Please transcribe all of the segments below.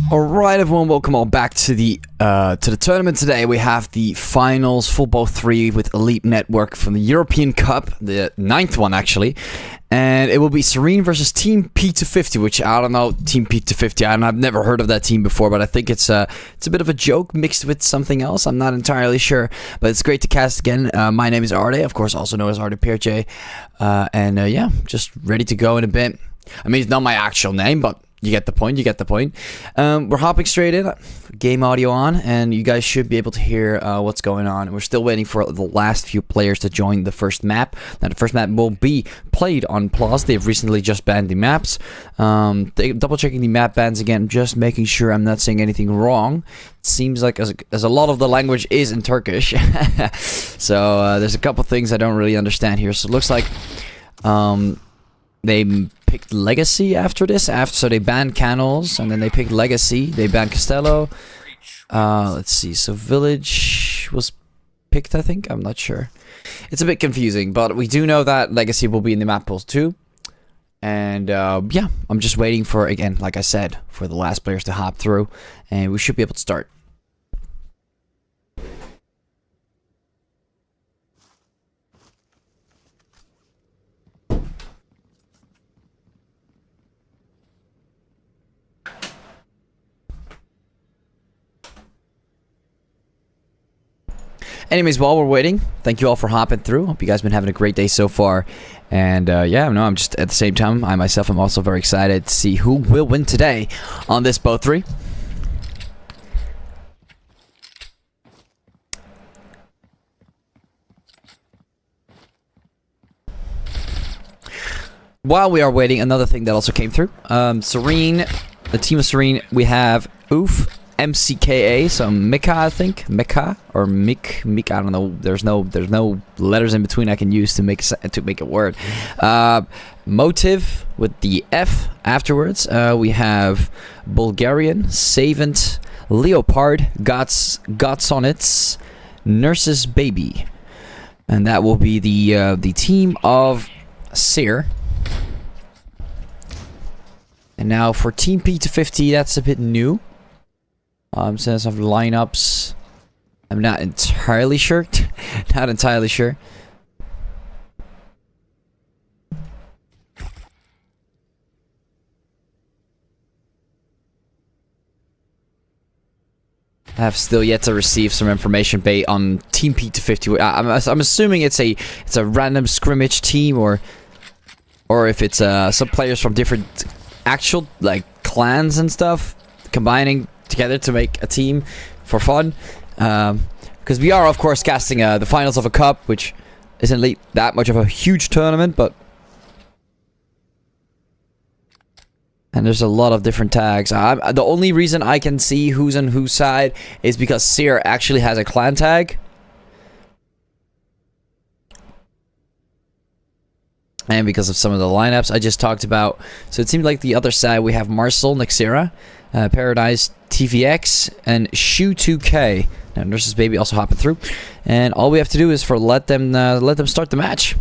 Alright everyone, welcome all back to the tournament today. We have the finals for BO3 with Elite Network from the European Cup, the 9th one actually. And it will be Searine versus Team P250, which I don't know, Team P250, I've never heard of that team before, but I think it's a bit of a joke mixed with something else. I'm not entirely sure, but it's great to cast again. My name is Arde, of course, also known as ArdePiertje. Yeah, just ready to go in a bit. I mean, it's not my actual name, but you get the point, We're hopping straight in, game audio on, and you guys should be able to hear what's going on. We're still waiting for the last few players to join the first map. Now, the first map will be played on Plaza. They've recently just banned the maps. Double checking the map bans again, just making sure I'm not saying anything wrong. It seems like as a lot of the language is in Turkish. So there's a couple things I don't really understand here. So it looks like they picked Legacy after this. So they banned Canals, and then they picked Legacy. They banned Castello. Let's see. So Village was picked, I think. I'm not sure. It's a bit confusing, but we do know that Legacy will be in the map pools too. And yeah, I'm just waiting for, again, like I said, for the last players to hop through, and we should be able to start. Anyways, while we're waiting, thank you all for hopping through. Hope you guys have been having a great day so far. And yeah, no, I'm just at the same time, I myself am also very excited to see who will win today on this BO3. While we are waiting, another thing that also came through. Searine, the team of Searine, we have Oof, MCKA, so Mika, I think, Mika or Mik, I don't know. There's no letters in between I can use to make a word. Motive with the F afterwards. We have Bulgarian, Savant, Leopard, Godsonets, Nurse's Baby, and that will be the team of Sear. And now for Team P250, that's a bit new. Sense of lineups, I'm not entirely sure. Not entirely sure. I have still yet to receive some information on Team P250. I'm assuming it's a random scrimmage team, or if it's some players from different actual like clans and stuff combining together to make a team for fun, because we are of course casting the finals of a cup, which isn't that much of a huge tournament, and there's a lot of different tags. The only reason I can see who's on whose side is because Sear actually has a clan tag, and because of some of the lineups I just talked about. So it seems like the other side we have Marcel, Nexera, Paradise, TVX, and Shu2K. Now Nurse's Baby also hopping through, and all we have to do is let them start the match.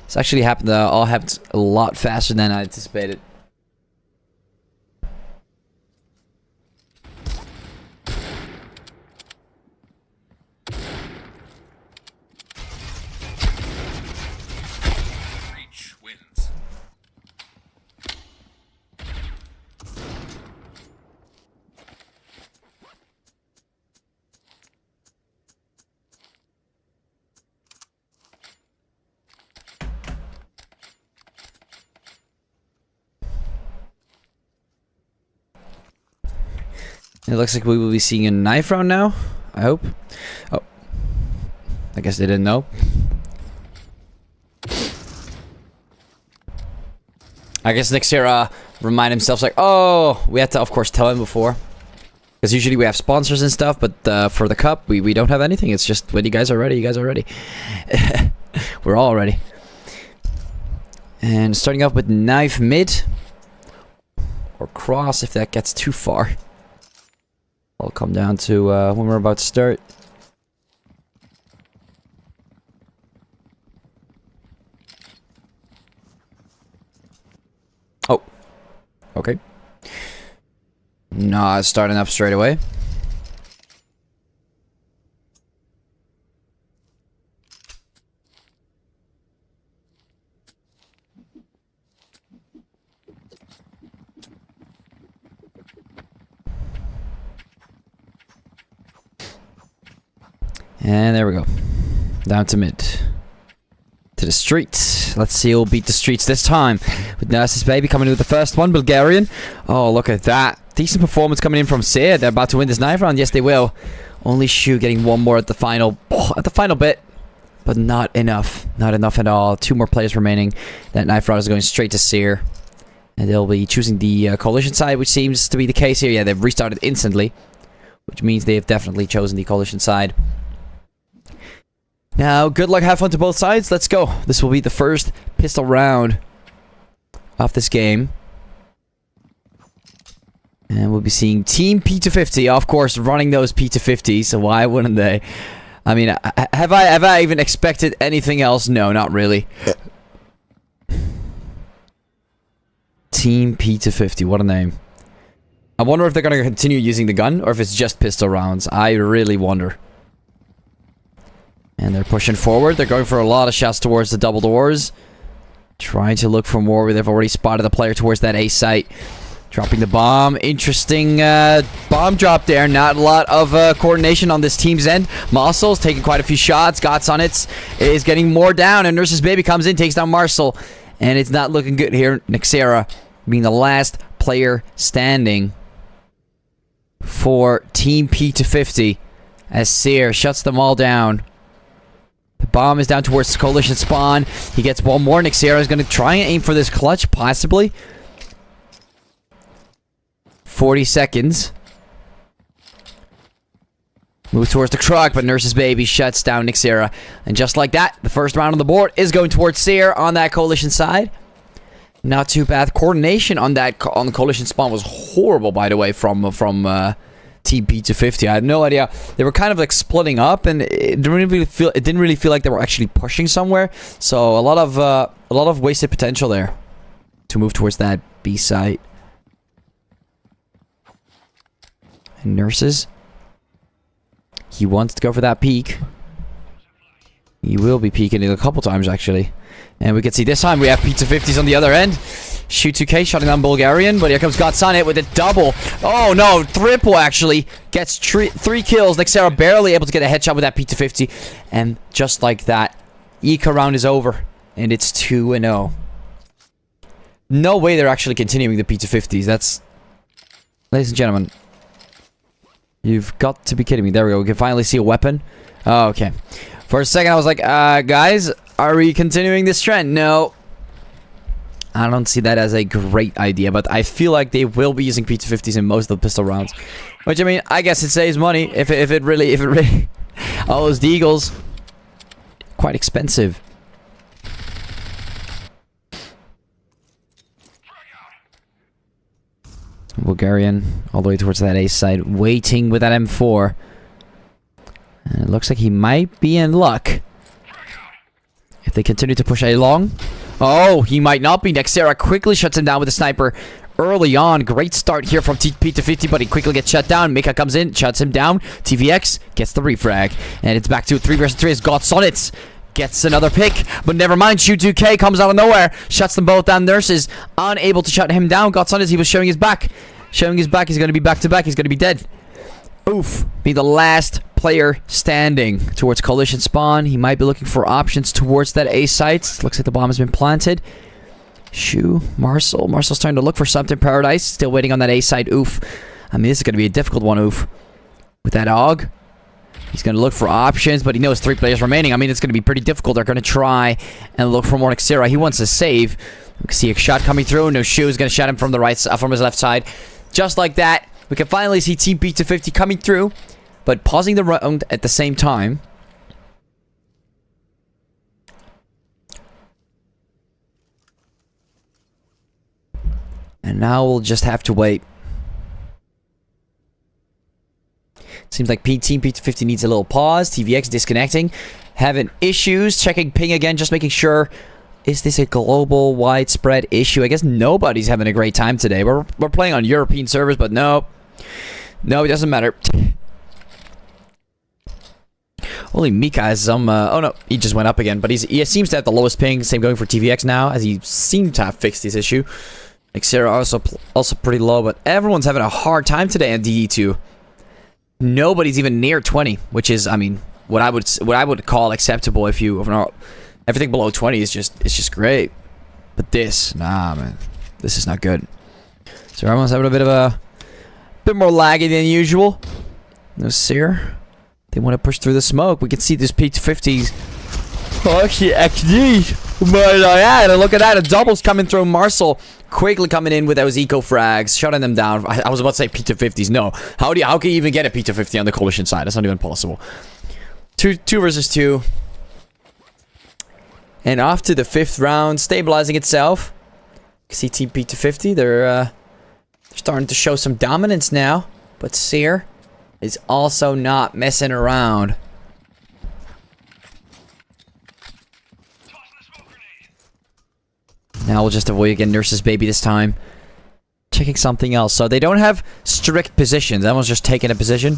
It's actually happened. All happened a lot faster than I anticipated. It looks like we will be seeing a knife round now. I hope. Oh. I guess they didn't know. I guess Nexera remind himself like, oh, we had to of course tell him before. Because usually we have sponsors and stuff, but for the cup, we don't have anything. It's just when you guys are ready, you guys are ready. We're all ready. And starting off with knife mid. Or cross if that gets too far. I'll come down to when we're about to start. Oh. Okay. No, it's starting up straight away. And there we go. Down to mid. To the streets. Let's see who'll beat the streets this time. With Nurse's Baby coming in with the first one. Bulgarian. Oh, look at that. Decent performance coming in from Sear. They're about to win this knife round. Yes, they will. Only Shu getting one more at the final. Oh, at the final bit. But not enough. Not enough at all. Two more players remaining. That knife round is going straight to Sear. And they'll be choosing the coalition side, which seems to be the case here. Yeah, they've restarted instantly. Which means they have definitely chosen the coalition side. Now, good luck, have fun to both sides. Let's go. This will be the first pistol round of this game. And we'll be seeing Team P250, of course, running those P250s, so why wouldn't they? I mean, have I even expected anything else? No, not really. Team P250, what a name. I wonder if they're going to continue using the gun, or if it's just pistol rounds. I really wonder. And they're pushing forward. They're going for a lot of shots towards the double doors. Trying to look for more where they've already spotted a player towards that A site. Dropping the bomb. Interesting bomb drop there. Not a lot of coordination on this team's end. Marcel's taking quite a few shots. Gots on it is getting more down. And Nurse's Baby comes in, takes down Marcel. And it's not looking good here. Nexera being the last player standing for Team P250. As Sear shuts them all down. The bomb is down towards coalition spawn. He gets one more. Nexera is going to try and aim for this clutch, possibly. 40 seconds. Moves towards the truck, but Nurse's Baby shuts down Nexera. And just like that, the first round on the board is going towards Sear on that coalition side. Not too bad. Coordination on the coalition spawn was horrible, by the way, from Team P250. I had no idea. They were kind of like splitting up, and it didn't really feel like they were actually pushing somewhere. So a lot of wasted potential there to move towards that B site. And Nurses, he wants to go for that peek. He will be peeking it a couple times actually. And we can see this time we have P250s on the other end. Shoot 2K shutting down Bulgarian, but here comes Gots on it with a double. Oh no, triple actually. Gets three kills. Nexera barely able to get a headshot with that P250. And just like that, Eco round is over. And it's 2-0. No way they're actually continuing the P250s. That's... Ladies and gentlemen. You've got to be kidding me. There we go. We can finally see a weapon. Oh, okay. For a second I was like, guys, are we continuing this trend? No. I don't see that as a great idea, but I feel like they will be using P250s in most of the pistol rounds. Which, I mean, I guess it saves money if it really... Oh, those Deagles. Quite expensive. Bulgarian all the way towards that A side, waiting with that M4. And it looks like he might be in luck. If they continue to push A long. Oh, he might not be. Nexera quickly shuts him down with a sniper early on. Great start here from P250, but he quickly gets shut down. Mika comes in, shuts him down. TVX gets the refrag. And it's back to 3 versus 3 as Gotsonitz gets another pick. But never mind, Shoot 2K comes out of nowhere. Shuts them both down. Nurses unable to shut him down. Gotsonitz, he was showing his back. Showing his back, he's going to be back to back. He's going to be dead. Oof. Be the last player standing towards coalition spawn. He might be looking for options towards that A site. Looks like the bomb has been planted. Shu, Marcel's starting to look for something. Paradise still waiting on that A site. Oof. I mean, this is going to be a difficult one, Oof. With that AUG. He's going to look for options, but he knows 3 players remaining. I mean, it's going to be pretty difficult. They're going to try and look for more Xera. He wants to save. We can see a shot coming through. No shoe is going to shot him from the right, from his left side. Just like that, we can finally see Team P250 coming through, but pausing the round at the same time. And now we'll just have to wait. Seems like Team P250 needs a little pause. TVX disconnecting. Having issues. Checking ping again. Just making sure. Is this a global widespread issue? I guess nobody's having a great time today. We're playing on European servers, but no. No, it doesn't matter. Holy Mika has some... oh no, he just went up again. But he seems to have the lowest ping. Same going for TVX now, as he seemed to have fixed this issue. Xera also pretty low, but everyone's having a hard time today on DE2. Nobody's even near 20, which is, I mean, what I would call acceptable. If everything below 20 is just great. But this, nah, man, this is not good. So everyone's having a bit more laggy than usual. No Sear. They want to push through the smoke. We can see this P250s. Oh, XD. And look at that, a double's coming through. Marcel quickly coming in with those eco frags, shutting them down. I was about to say P250s. No, how can you even get a P250 on the coalition side? That's not even possible. Two versus 2, and off to the 5th round, stabilizing itself. You can see Team P250. They're starting to show some dominance now, but Sear is also not messing around. Now we'll just avoid again Nurse's baby this time. Checking something else. So they don't have strict positions. Everyone's just taking a position.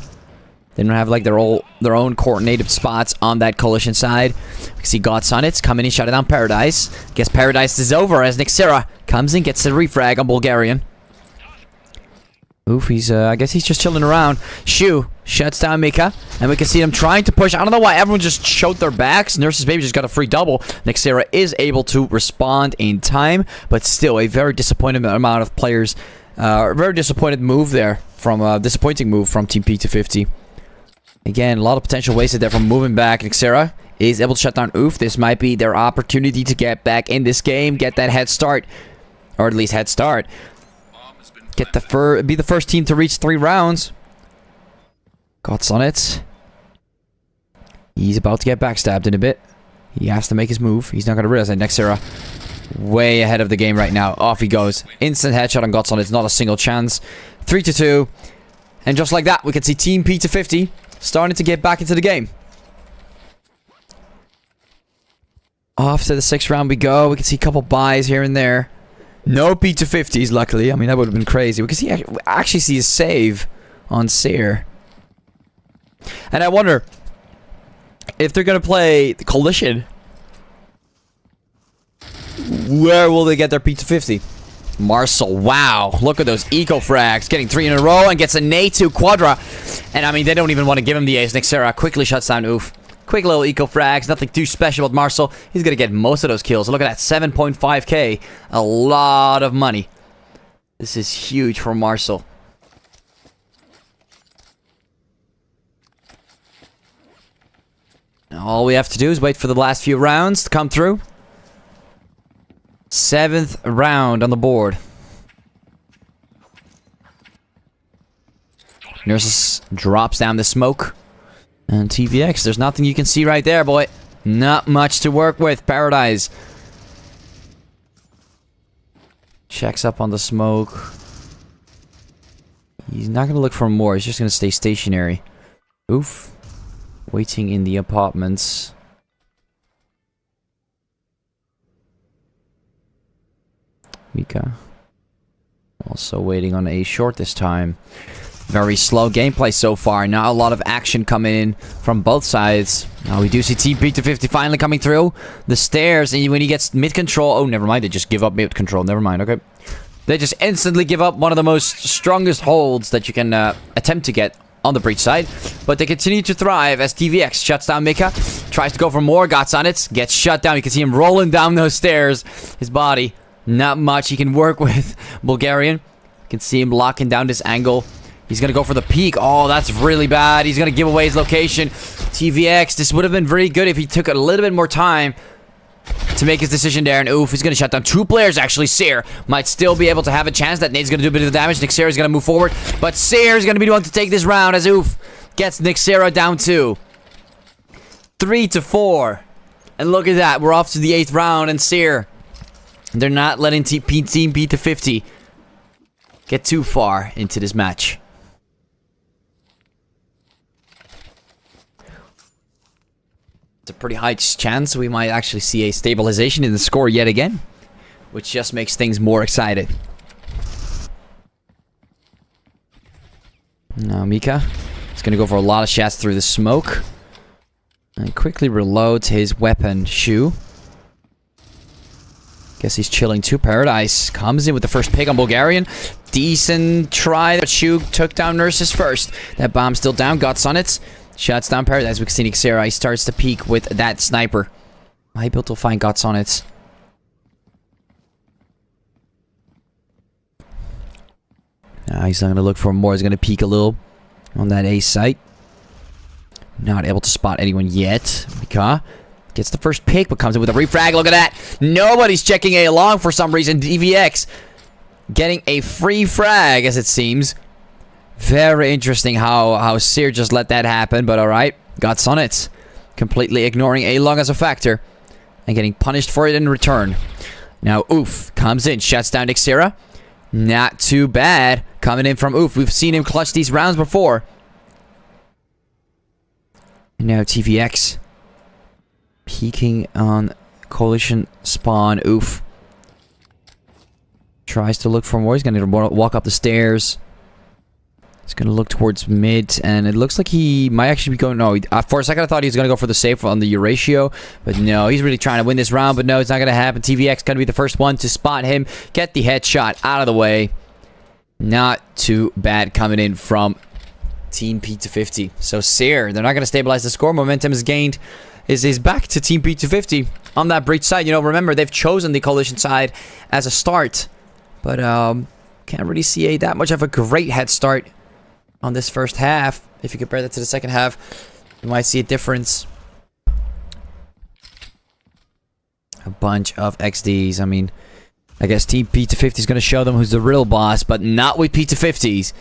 They don't have like their own coordinated spots on that coalition side. We can see Godsonit's coming in, shut it down Paradise. Guess Paradise is over as Xera comes in, gets the refrag on Bulgarian. Oof, I guess he's just chilling around. Shu shuts down Mika, and we can see them trying to push. I don't know why everyone just showed their backs. Nurse's baby just got a free double. Xera is able to respond in time, but still a very disappointed amount of players. Very disappointed move there from disappointing move from Team P250. Again, a lot of potential wasted there from moving back. Xera is able to shut down Oof. This might be their opportunity to get back in this game, get that head start, or at least head start. Be the first team to reach 3 rounds. God's on it. He's about to get backstabbed in a bit. He has to make his move. He's not going to realize that. Xera way ahead of the game right now. Off he goes. Instant headshot on God's on it. Not a single chance. 3-2. And just like that, we can see Team P250 starting to get back into the game. Off to the 6th round we go. We can see a couple buys here and there. No P250s, luckily. I mean, that would have been crazy. We can actually see a save on Sear. And I wonder if they're going to play the Coalition. Where will they get their P250? Marcel, wow. Look at those eco frags. Getting 3 in a row and gets a Natu Quadra. And I mean, they don't even want to give him the ace. Xera quickly shuts down Oof. Quick little eco frags, nothing too special about Marcel. He's going to get most of those kills. Look at that, 7.5k. A lot of money. This is huge for Marcel. Now, all we have to do is wait for the last few rounds to come through. 7th round on the board. Nurses drops down the smoke. And TVX, there's nothing you can see right there, boy. Not much to work with. Paradise. Checks up on the smoke. He's not going to look for more. He's just going to stay stationary. Oof. Waiting in the apartments. Mika. Also waiting on a short this time. Very slow gameplay so far. Not a lot of action coming in from both sides. Now we do see Team P250 finally coming through the stairs. And when he gets mid-control... Oh, never mind. They just give up mid-control. Never mind. Okay. They just instantly give up one of the most strongest holds that you can attempt to get on the breach side. But they continue to thrive as TVX shuts down Mika. Tries to go for more. Gots on it. Gets shut down. You can see him rolling down those stairs. His body. Not much he can work with. Bulgarian. You can see him locking down this angle. He's going to go for the peek. Oh, that's really bad. He's going to give away his location. TVX, this would have been very good if he took a little bit more time to make his decision there. And oof, he's going to shut down 2 players, actually. Sear might still be able to have a chance. That nade's going to do a bit of damage. Nixera is going to move forward. But Sear is going to be the one to take this round as oof gets Nixera down 2. 3-4. And look at that. We're off to the 8th round. And Sear, they're not letting Team P250 get too far into this match. It's a pretty high chance we might actually see a stabilization in the score yet again, which just makes things more exciting. Now Mika is going to go for a lot of shots through the smoke and quickly reloads his weapon Shu. Guess he's chilling too. Paradise comes in with the first pick on Bulgarian. Decent try, but Shu took down Nurses first. That bomb's still down. Guts on it. Shuts down Paradise. We can see Nixera. He starts to peek with that sniper. Might be able to find Guts on it. He's not going to look for more. He's going to peek a little on that A site. Not able to spot anyone yet. Mika gets the first pick, but comes in with a refrag. Look at that. Nobody's checking A long for some reason. DVX getting a free frag, as it seems. Very interesting how Sear just let that happen, but alright. Guts on it. Completely ignoring A long as a factor. And getting punished for it in return. Now Oof comes in, shuts down Nixera. Not too bad. Coming in from Oof. We've seen him clutch these rounds before. And now TVX peeking on Coalition spawn. Oof. Tries to look for more. He's going to walk up the stairs. He's going to look towards mid, and it looks like he might actually be going... No, for a second I thought he was going to go for the save on the Euratio, but no, he's really trying to win this round, but no, it's not going to happen. TVX going to be the first one to spot him, get the headshot out of the way. Not too bad coming in from Team P250. So Sear, they're not going to stabilize the score. Momentum is gained. Is back to Team P250 on that breach side. You know, remember, they've chosen the Coalition side as a start, but can't really see that much of a great head start on this first half. If you compare that to the second half, you might see a difference. A bunch of XDs. I mean, I guess Team P250 is going to show them who's the real boss, but not with P250s.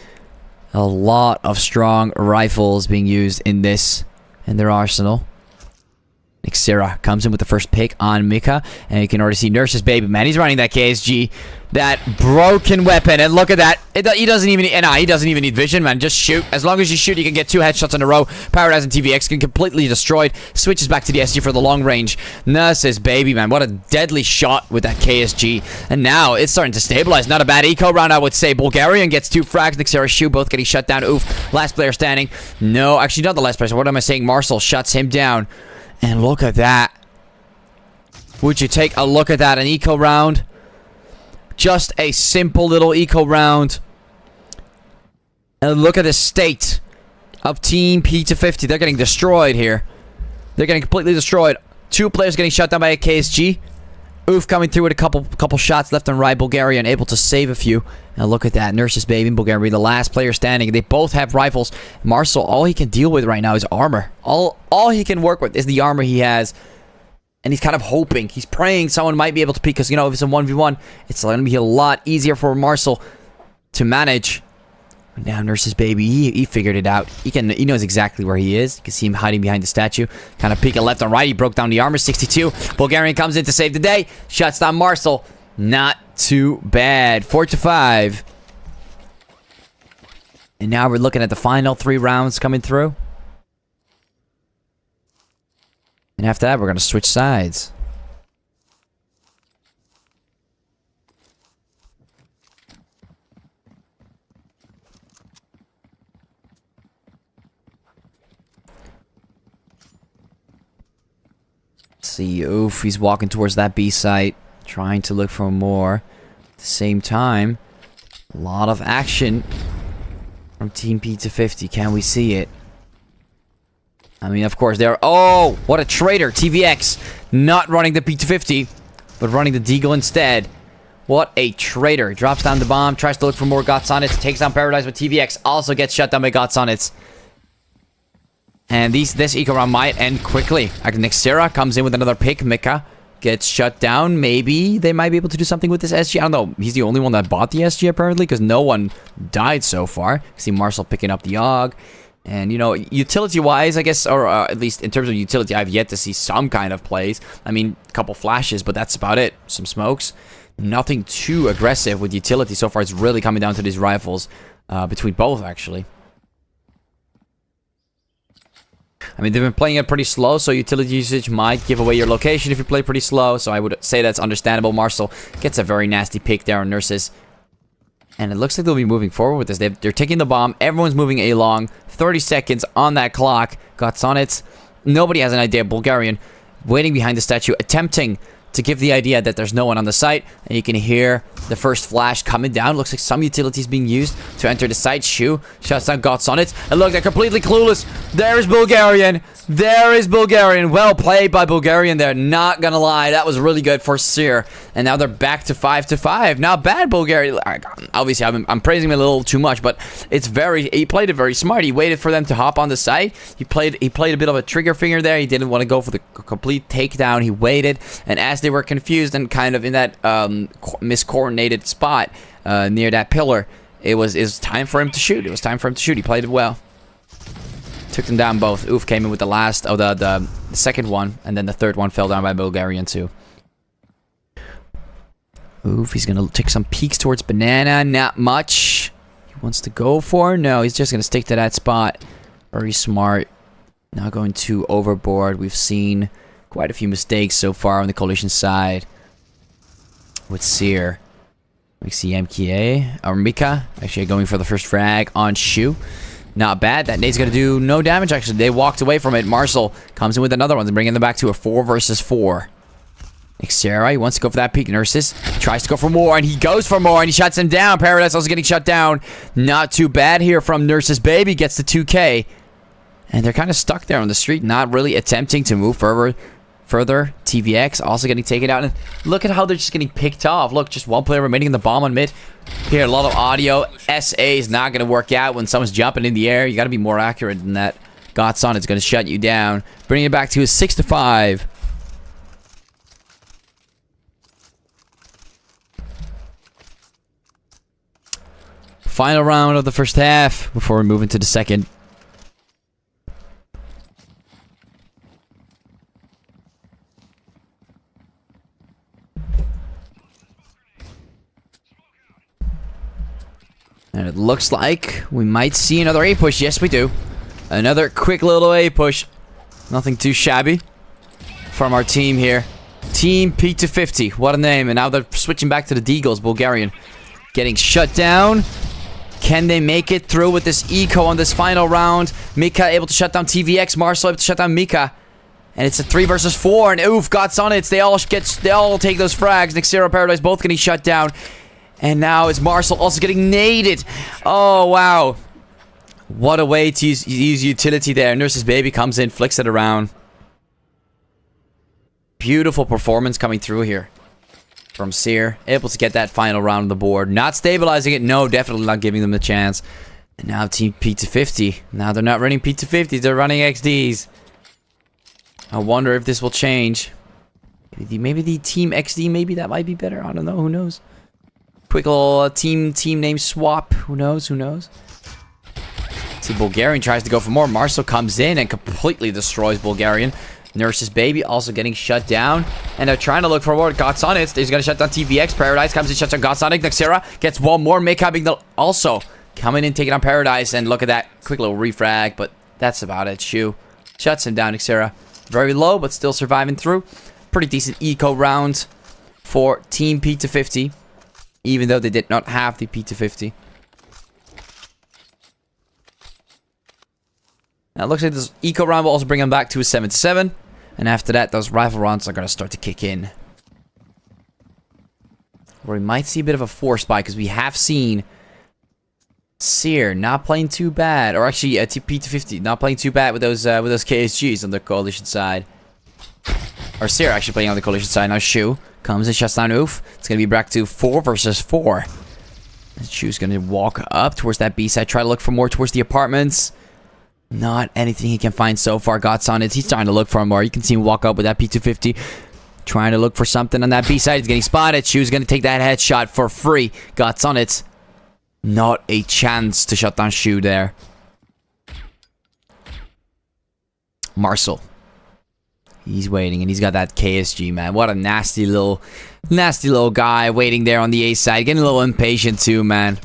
A lot of strong rifles being used in their arsenal. Nixera comes in with the first pick on Mika, and you can already see Nurse's baby, man. He's running that KSG, that broken weapon, and look at that. He doesn't even need vision, man. Just shoot. As long as you shoot, you can get 2 headshots in a row. Paradise and TVX can completely destroyed. Switches back to the SG for the long range. Nurse's baby, man. What a deadly shot with that KSG. And now it's starting to stabilize. Not a bad eco round, I would say. Bulgarian gets 2 frags. Nixera Shu both getting shut down. Oof. Last player standing. No, actually not the last player. What am I saying? Marcel shuts him down. And look at that. Would you take a look at that? An eco round. Just a simple little eco round. And look at the state of Team P250. They're getting destroyed here. They're getting completely destroyed. 2 players getting shot down by a KSG. Oof coming through with a couple shots left and right. Bulgarian able to save a few. Now look at that. Nurse's baby in Bulgaria, the last player standing. They both have rifles. Marcel, all he can deal with right now is armor. All he can work with is the armor he has. And he's kind of hoping. He's praying someone might be able to peek. Because, you know, if it's a 1v1, it's going to be a lot easier for Marcel to manage. But now Nurse's baby, he figured it out. He knows exactly where he is. You can see him hiding behind the statue. Kind of peeking left and right. He broke down the armor. 62. Bulgarian comes in to save the day. Shuts down Marcel. Not too bad. 4-5. And now we're looking at the final 3 rounds coming through. And after that, we're going to switch sides. Let's see, oof, he's walking towards that B site, trying to look for more. At the same time, a lot of action from Team P250. Can we see it? I mean, of course, they're... Oh, what a traitor. TVX not running the P250, but running the Deagle instead. What a traitor. Drops down the bomb, tries to look for more Gots on it, takes down Paradise with TVX, also gets shut down by Gots on it. And this eco round might end quickly. Nexera comes in with another pick. Mika gets shut down. Maybe they might be able to do something with this SG. I don't know. He's the only one that bought the SG apparently, because no one died so far. See Marcel picking up the AUG. And, you know, utility-wise, I guess, or at least in terms of utility, I've yet to see some kind of plays. I mean, a couple flashes, but that's about it. Some smokes. Nothing too aggressive with utility. So far, it's really coming down to these rifles. Between both, actually. I mean, they've been playing it pretty slow, so utility usage might give away your location if you play pretty slow. So I would say that's understandable. Marcel gets a very nasty pick there on Nurses. And it looks like they'll be moving forward with this. They're taking the bomb. Everyone's moving along. 30 seconds on that clock. Got Sonnets. Nobody has an idea. Bulgarian waiting behind the statue, attempting to give the idea that there's no one on the site. And you can hear the first flash coming down. Looks like some utilities being used to enter the site. Shu shuts down Gots on it. And look, they're completely clueless. There is Bulgarian. There is Bulgarian. Well played by Bulgarian there. Not gonna lie. That was really good for Sear. And now they're back to 5-5. Not bad, Bulgarian. Obviously, I'm praising him a little too much, but it's he played it very smart. He waited for them to hop on the site. He played a bit of a trigger finger there. He didn't want to go for the complete takedown. He waited. And as they were confused and kind of in that miscoordinated spot near that pillar, it was time for him to shoot. It was time for him to shoot. He played it well. Took them down both. Oof came in with the last, the second one, and then the third one fell down by Bulgarian too. Oof, he's gonna take some peeks towards Banana. Not much. He wants to go for. No, he's just gonna stick to that spot. Very smart. Now going to Overboard. We've seen quite a few mistakes so far on the Coalition side with Sear. We see MKA or Mika actually going for the first frag on Shu. Not bad. That nade's going to do no damage, actually. They walked away from it. Marcel comes in with another one, bringing them back to a 4 versus 4. Nexera, he wants to go for that peak. Nurses tries to go for more, and he goes for more, and he shuts him down. Paradise also getting shut down. Not too bad here from Nurses Baby. Gets the 2K. And they're kind of stuck there on the street, not really attempting to move further. TVX also getting taken out. And look at how they're just getting picked off. Look, just one player remaining in the bomb on mid. Here, a lot of audio. SA is not going to work out when someone's jumping in the air. You got to be more accurate than that. Gotson is going to shut you down. Bringing it back to a 6-5. Final round of the first half before we move into the second. And it looks like we might see another A push. Yes, we do. Another quick little A push. Nothing too shabby from our team here. Team P250. What a name. And now they're switching back to the Deagles. Bulgarian getting shut down. Can they make it through with this eco on this final round? Mika able to shut down TVX. Marcel able to shut down Mika. And it's a 3 versus 4. And oof, Gots on it. They all take those frags. Nexera, Paradise both getting shut down. And now it's Marcel also getting naded. Oh, wow. What a way to use utility there. Nurse's Baby comes in, flicks it around. Beautiful performance coming through here from Sear. Able to get that final round on the board. Not stabilizing it. No, definitely not giving them the chance. And now Team P250. Now they're not running P250s. They're running XDs. I wonder if this will change. Maybe the Team XD, maybe that might be better. I don't know. Who knows? Quick little team name swap. Who knows? Who knows? See, Bulgarian tries to go for more. Marcel comes in and completely destroys Bulgarian. Nurse's Baby also getting shut down. And they're trying to look for more. Gotsonic. He's going to shut down TVX. Paradise comes in, shuts down Gotsonic. Nexera gets one more. Mika also coming in, taking on Paradise. And look at that. Quick little refrag. But that's about it. Shu shuts him down. Nexera very low, but still surviving through. Pretty decent eco round for Team P250. Even though they did not have the P250. Now it looks like this eco round will also bring them back to a 7-7. And after that, those rifle rounds are going to start to kick in. Where we might see a bit of a force spike, because we have seen Sear not playing too bad. Or actually, P250 not playing too bad with those KSGs on the Coalition side. Or Sear actually playing on the collision side. Now Shu comes and shuts down Oof. It's going to be back to 4 versus 4. And Shu's going to walk up towards that B side. Try to look for more towards the apartments. Not anything he can find so far. Gots on it. He's trying to look for more. You can see him walk up with that P250. Trying to look for something on that B side. He's getting spotted. Shu's going to take that headshot for free. Gots on it. Not a chance to shut down Shu there. Marcel. He's waiting, and he's got that KSG, man. What a nasty little guy waiting there on the A side. Getting a little impatient too, man.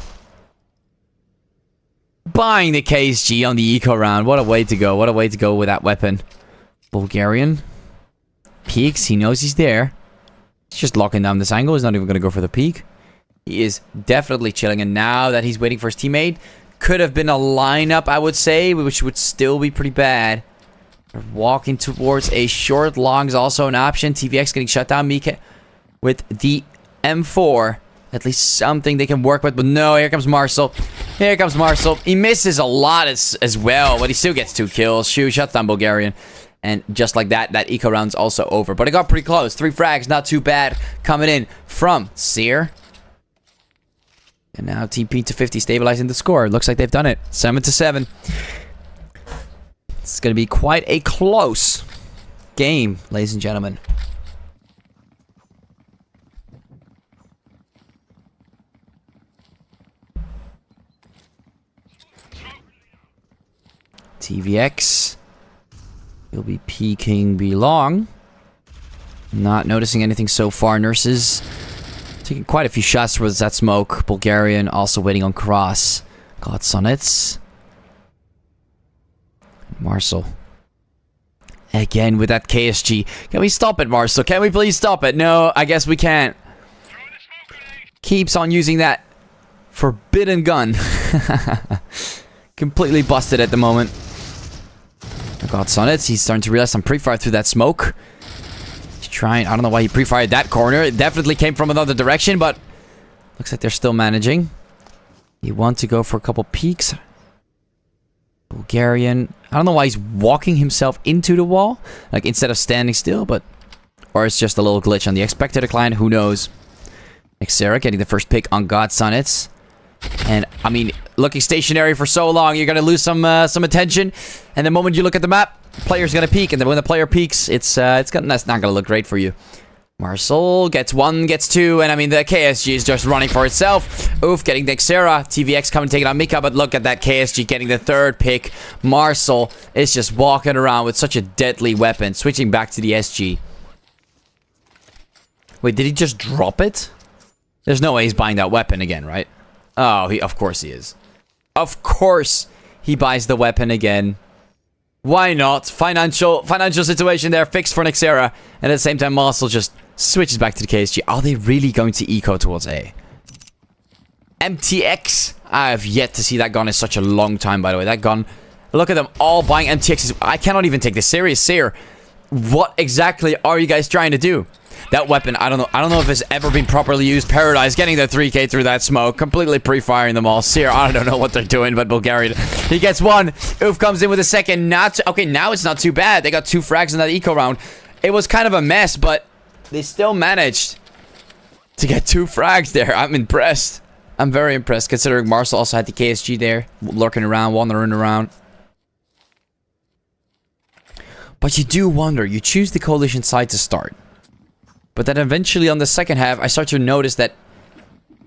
Buying the KSG on the eco round. What a way to go. What a way to go with that weapon. Bulgarian. Peeks. He knows he's there. He's just locking down this angle. He's not even going to go for the peek. He is definitely chilling. And now that he's waiting for his teammate, could have been a lineup, I would say, which would still be pretty bad. Walking towards a short. Long is also an option. TVX getting shut down. Mika with the M4. At least something they can work with. But no, here comes Marcel. Here comes Marcel. He misses a lot as well, but he still gets 2 kills. Shu shuts down Bulgarian. And just like that, that eco round's also over. But it got pretty close. 3 frags, not too bad. Coming in from Sear. And now Team P250 stabilizing the score. Looks like they've done it. 7-7. It's going to be quite a close game, ladies and gentlemen. TVX. He'll be peeking B long. Not noticing anything so far. Nurses taking quite a few shots towards that smoke. Bulgarian also waiting on cross. Got Sonnets. Marcel. Again with that KSG. Can we stop it, Marcel? Can we please stop it? No, I guess we can't. Keeps on using that forbidden gun. Completely busted at the moment. I got Sonnets. He's starting to realize some pre-fire through that smoke. He's trying. I don't know why he pre-fired that corner. It definitely came from another direction, but looks like they're still managing. You want to go for a couple peeks. Bulgarian. I don't know why he's walking himself into the wall, like instead of standing still, but or it's just a little glitch on the expected decline. Who knows? Xera getting the first pick on God Sonnets. And I mean, looking stationary for so long, you're gonna lose some attention. And the moment you look at the map, player's gonna peek, and then when the player peeks, that's not gonna look great for you. Marcel gets 1, gets 2, and I mean the KSG is just running for itself. Oof, getting the Xera. TVX coming to take it on Mika, but look at that KSG getting the 3rd pick. Marcel is just walking around with such a deadly weapon. Switching back to the SG. Wait, did he just drop it? There's no way he's buying that weapon again, right? Oh, of course he is. Of course he buys the weapon again. Why not? Financial situation there fixed for Xera. And at the same time, Marcel just switches back to the KSG. Are they really going to eco towards A? MTX? I have yet to see that gun in such a long time, by the way. That gun... Look at them all buying MTXs. I cannot even take this serious here. What exactly are you guys trying to do? That weapon, I don't know if it's ever been properly used. Paradise getting the 3k through that smoke. Completely pre-firing them all. Sear, I don't know what they're doing, but Bulgarian, he gets 1. Oof comes in with a 2nd. Okay, now it's not too bad. They got 2 frags in that eco round. It was kind of a mess, but they still managed to get 2 frags there. I'm impressed. I'm very impressed, considering Marcel also had the KSG there. Lurking around, wandering around. But you do wonder. You choose the coalition side to start. But then eventually on the second half, I start to notice that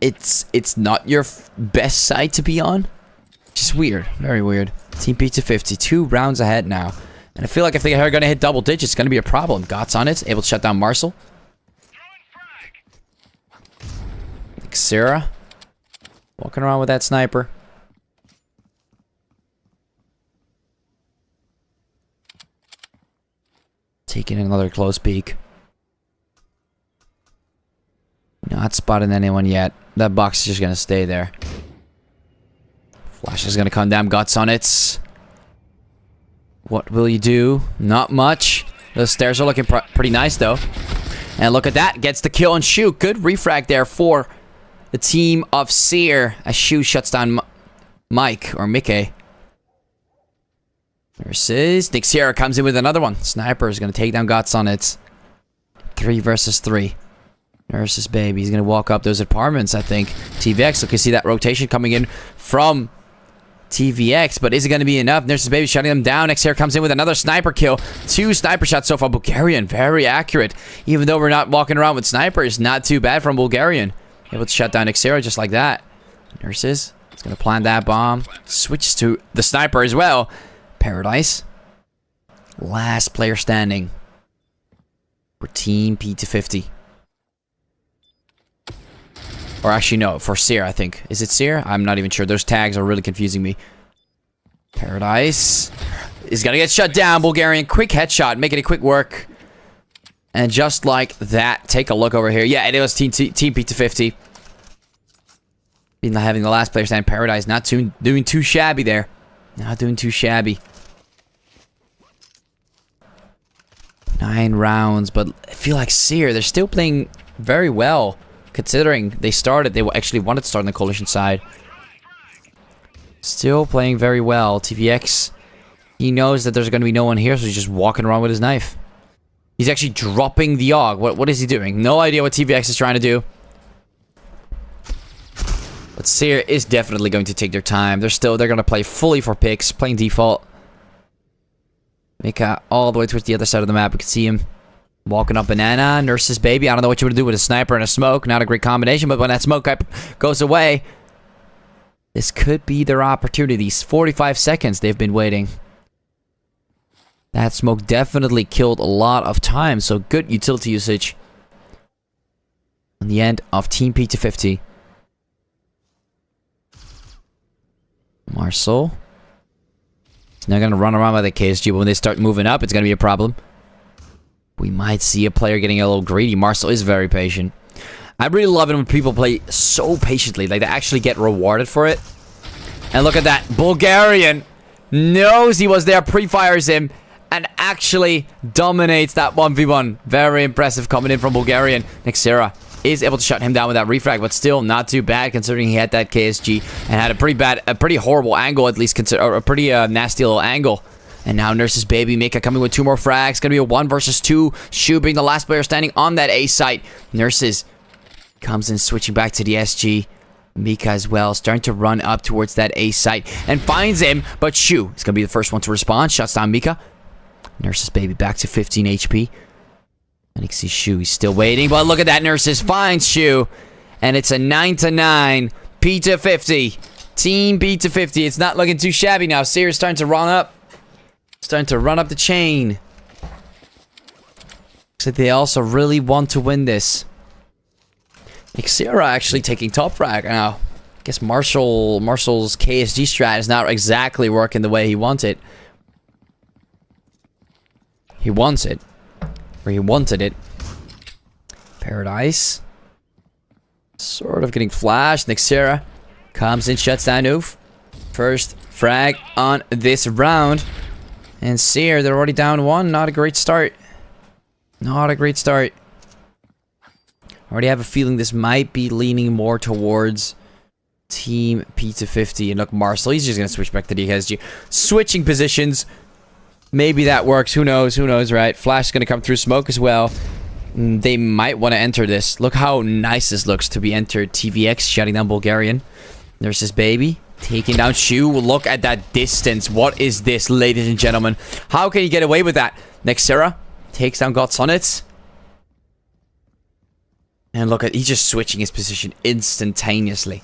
it's not your best side to be on. Just weird. Very weird. Team P250. 2 rounds ahead now. And I feel like if they are going to hit double digits, it's going to be a problem. Gots on it. Able to shut down Marcel. Xera. Walking around with that sniper. Taking another close peek. Not spotting anyone yet. That box is just going to stay there. Flash is going to come down. Guts on it. What will you do? Not much. Those stairs are looking pretty nice, though. And look at that. Gets the kill and shoot. Good refrag there for the team of Sear. As Shu shuts down Mike or Mickey. Versus Nick Sierra comes in with another one. Sniper is going to take down Guts on it. 3 versus 3. Nurse's baby. He's going to walk up those apartments, I think. TVX, look, you see that rotation coming in from TVX, but is it going to be enough? Nurse's baby shutting them down. Xera comes in with another sniper kill. 2 sniper shots so far. Bulgarian, very accurate. Even though we're not walking around with snipers, not too bad from Bulgarian. Able to shut down Xera just like that. Nurses, he's going to plant that bomb. Switches to the sniper as well. Paradise. Last player standing for Team P250. Or actually, no, for Sear, I think. Is it Sear? I'm not even sure. Those tags are really confusing me. Paradise is going to get shut down. Bulgarian, quick headshot, making it quick work. And just like that, take a look over here. Yeah, it was Team P250. Not having the last player stand. Paradise not doing too shabby there. Not doing too shabby. 9 rounds, but I feel like Sear, they're still playing very well. Considering they actually wanted to start on the coalition side. Still playing very well. TVX, he knows that there's going to be no one here, so he's just walking around with his knife. He's actually dropping the AUG. What is he doing? No idea what TVX is trying to do. But Sear is definitely going to take their time. They're going to play fully for picks, playing default. Mika all the way towards the other side of the map. We can see him walking up banana. Nurse's baby. I don't know what you would do with a sniper and a smoke. Not a great combination, but when that smoke goes away, this could be their opportunities. 45 seconds they've been waiting. That smoke definitely killed a lot of time, so good utility usage. On the end of Team P250. Marcel. He's not going to run around by the KSG, but when they start moving up, it's going to be a problem. We might see a player getting a little greedy. Marcel is very patient. I really love it when people play so patiently. Like, they actually get rewarded for it. And look at that. Bulgarian knows he was there, pre-fires him, and actually dominates that 1v1. Very impressive coming in from Bulgarian. Xera is able to shut him down with that refrag, but still not too bad considering he had that KSG and had a pretty horrible angle, at least, or a pretty nasty little angle. And now Nurse's baby Mika coming with 2 more frags. Gonna be a 1 versus 2. Shu being the last player standing on that A site. Nurses comes in, switching back to the SG. Mika as well, starting to run up towards that A site and finds him. But Shu is gonna be the first one to respond. Shuts down Mika. Nurse's baby back to 15 HP. And you can see Shu, he's still waiting. But look at that, Nurses finds Shu. And it's a 9-9. P250. Team P250. It's not looking too shabby now. Sear's starting to run up. Starting to run up the chain. Looks like they also really want to win this. Xera actually taking top frag now. I guess Marshall's KSG strat is not exactly working the way he wants it. He wants it. Or he wanted it. Paradise. Sort of getting flashed. Xera comes in, shuts down Oof. First frag on this round. And Sear, they're already down 1. Not a great start. Not a great start. I already have a feeling this might be leaning more towards Team P250. And look, Marcel, he's just going to switch back to the KSG. Switching positions. Maybe that works. Who knows? Who knows, right? Flash is going to come through smoke as well. They might want to enter this. Look how nice this looks to be entered. TVX shutting down Bulgarian. There's his baby. Taking down Shu. Look at that distance. What is this, ladies and gentlemen? How can he get away with that? Xera takes down Godsonnet. And look at, he's just switching his position instantaneously.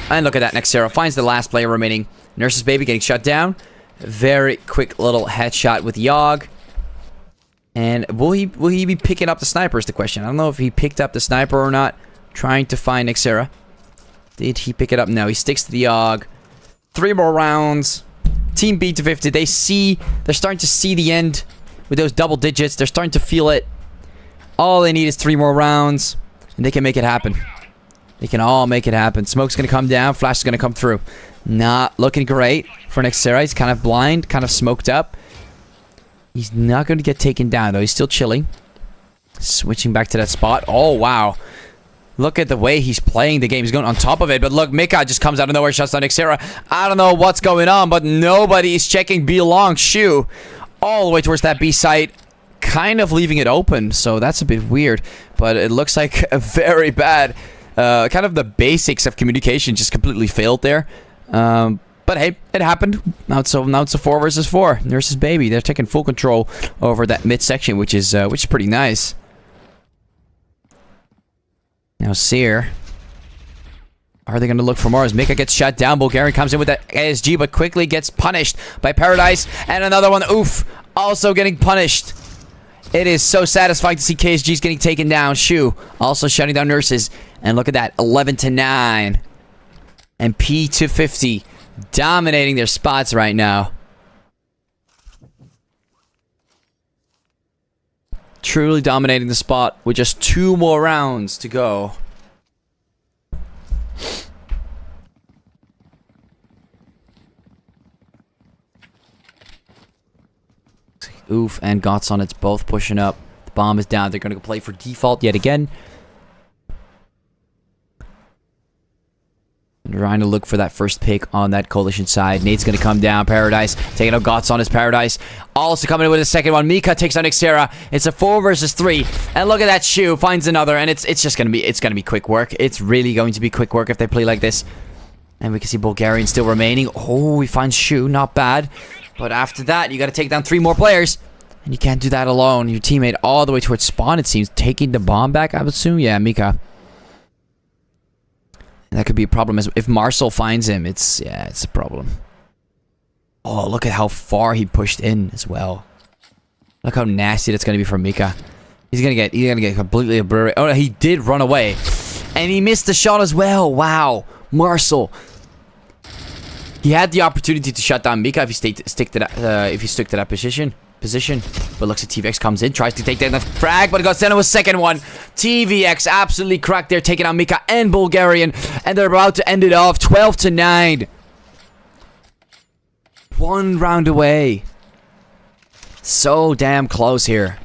And look at that. Xera finds the last player remaining. Nurse's baby getting shut down. Very quick little headshot with Yogg. And will he be picking up the sniper is the question. I don't know if he picked up the sniper or not. Trying to find Xera. Did he pick it up? No, he sticks to the AUG. 3 more rounds. Team P250, they're starting to see the end with those double digits. They're starting to feel it. All they need is 3 more rounds, and they can make it happen. They can all make it happen. Smoke's going to come down. Flash is going to come through. Not looking great for Xera. He's kind of blind, kind of smoked up. He's not going to get taken down, though. He's still chilling. Switching back to that spot. Oh, wow. Look at the way he's playing the game. He's going on top of it. But look, Mika just comes out of nowhere, shuts down Xera. I don't know what's going on, but nobody is checking B long. Shu all the way towards that B site. kind of leaving it open, so that's a bit weird. But it looks like a very bad, kind of the basics of communication just completely failed there. But hey, it happened. Now it's a 4 versus 4. Nurse's baby. They're taking full control over that midsection, which is pretty nice. Now Sear. Are they going to look for more? As Mika gets shut down, Bulgarian comes in with that ASG, but quickly gets punished by Paradise. And another one, oof, also getting punished. It is so satisfying to see KSG's getting taken down. Shu also shutting down Nurses. And look at that, 11-9. And P250 dominating their spots right now. Truly dominating the spot with just 2 more rounds to go. Oof and Gots on it's both pushing up. The bomb is down. They're going to go play for default yet again. And trying to look for that first pick on that coalition side. Nate's going to come down. Paradise taking out Gots on his Paradise. Also coming in with a second one. Mika takes out Xera. It's a 4 versus 3. And look at that Shu finds another. And it's just going to be quick work. It's really going to be quick work if they play like this. And we can see Bulgarian still remaining. Oh, he finds Shu. Not bad. But after that, you got to take down 3 more players. And you can't do that alone. Your teammate all the way towards spawn, it seems. Taking the bomb back, I would assume. Yeah, Mika. That could be a problem. If Marcel finds him, it's a problem. Oh, look at how far he pushed in as well. Look how nasty that's going to be for Mika. He's gonna get completely obliterated. Oh, he did run away. And he missed the shot as well. Wow. Marcel. He had the opportunity to shut down Mika if he stuck to that position. But looks at TVX comes in, tries to take down the frag, but it goes down to a second one. TVX absolutely cracked there, taking out Mika and Bulgarian, and they're about to end it off 12-9. 1 round away. So damn close here.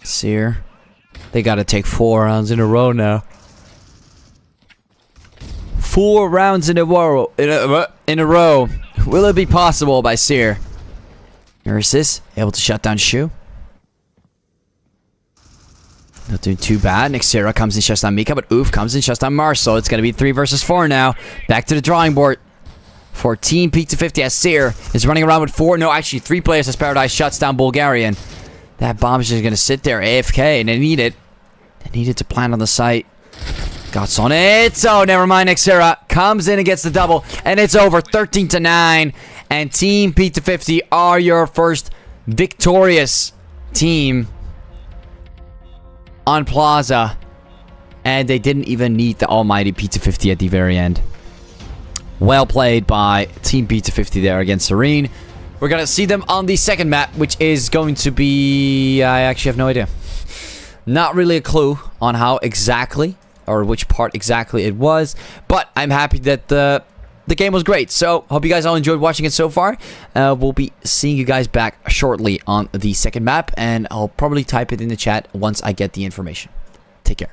Sear. They gotta take 4 rounds in a row now. 4 rounds in a row. Will it be possible by Sear? Nurses able to shut down Shu. Not doing too bad. Xera comes in, shuts down Mika, but Oof comes in, shuts down Marcel. It's gonna be 3 versus 4 now. Back to the drawing board. For Team P250 as Sear is running around with 4. No, actually 3 players as Paradise shuts down Bulgarian. That bomb is just going to sit there AFK, and they need it. They need it to plant on the site. Gots on it. Oh, never mind. Xera comes in and gets the double, and it's over 13-9. And Team P250 are your first victorious team on Plaza. And they didn't even need the almighty P250 at the very end. Well played by Team P250 there against Searine. We're going to see them on the second map, which is going to be... I actually have no idea. Not really a clue on how exactly, or which part exactly it was. But I'm happy that the game was great. So, hope you guys all enjoyed watching it so far. We'll be seeing you guys back shortly on the second map. And I'll probably type it in the chat once I get the information. Take care.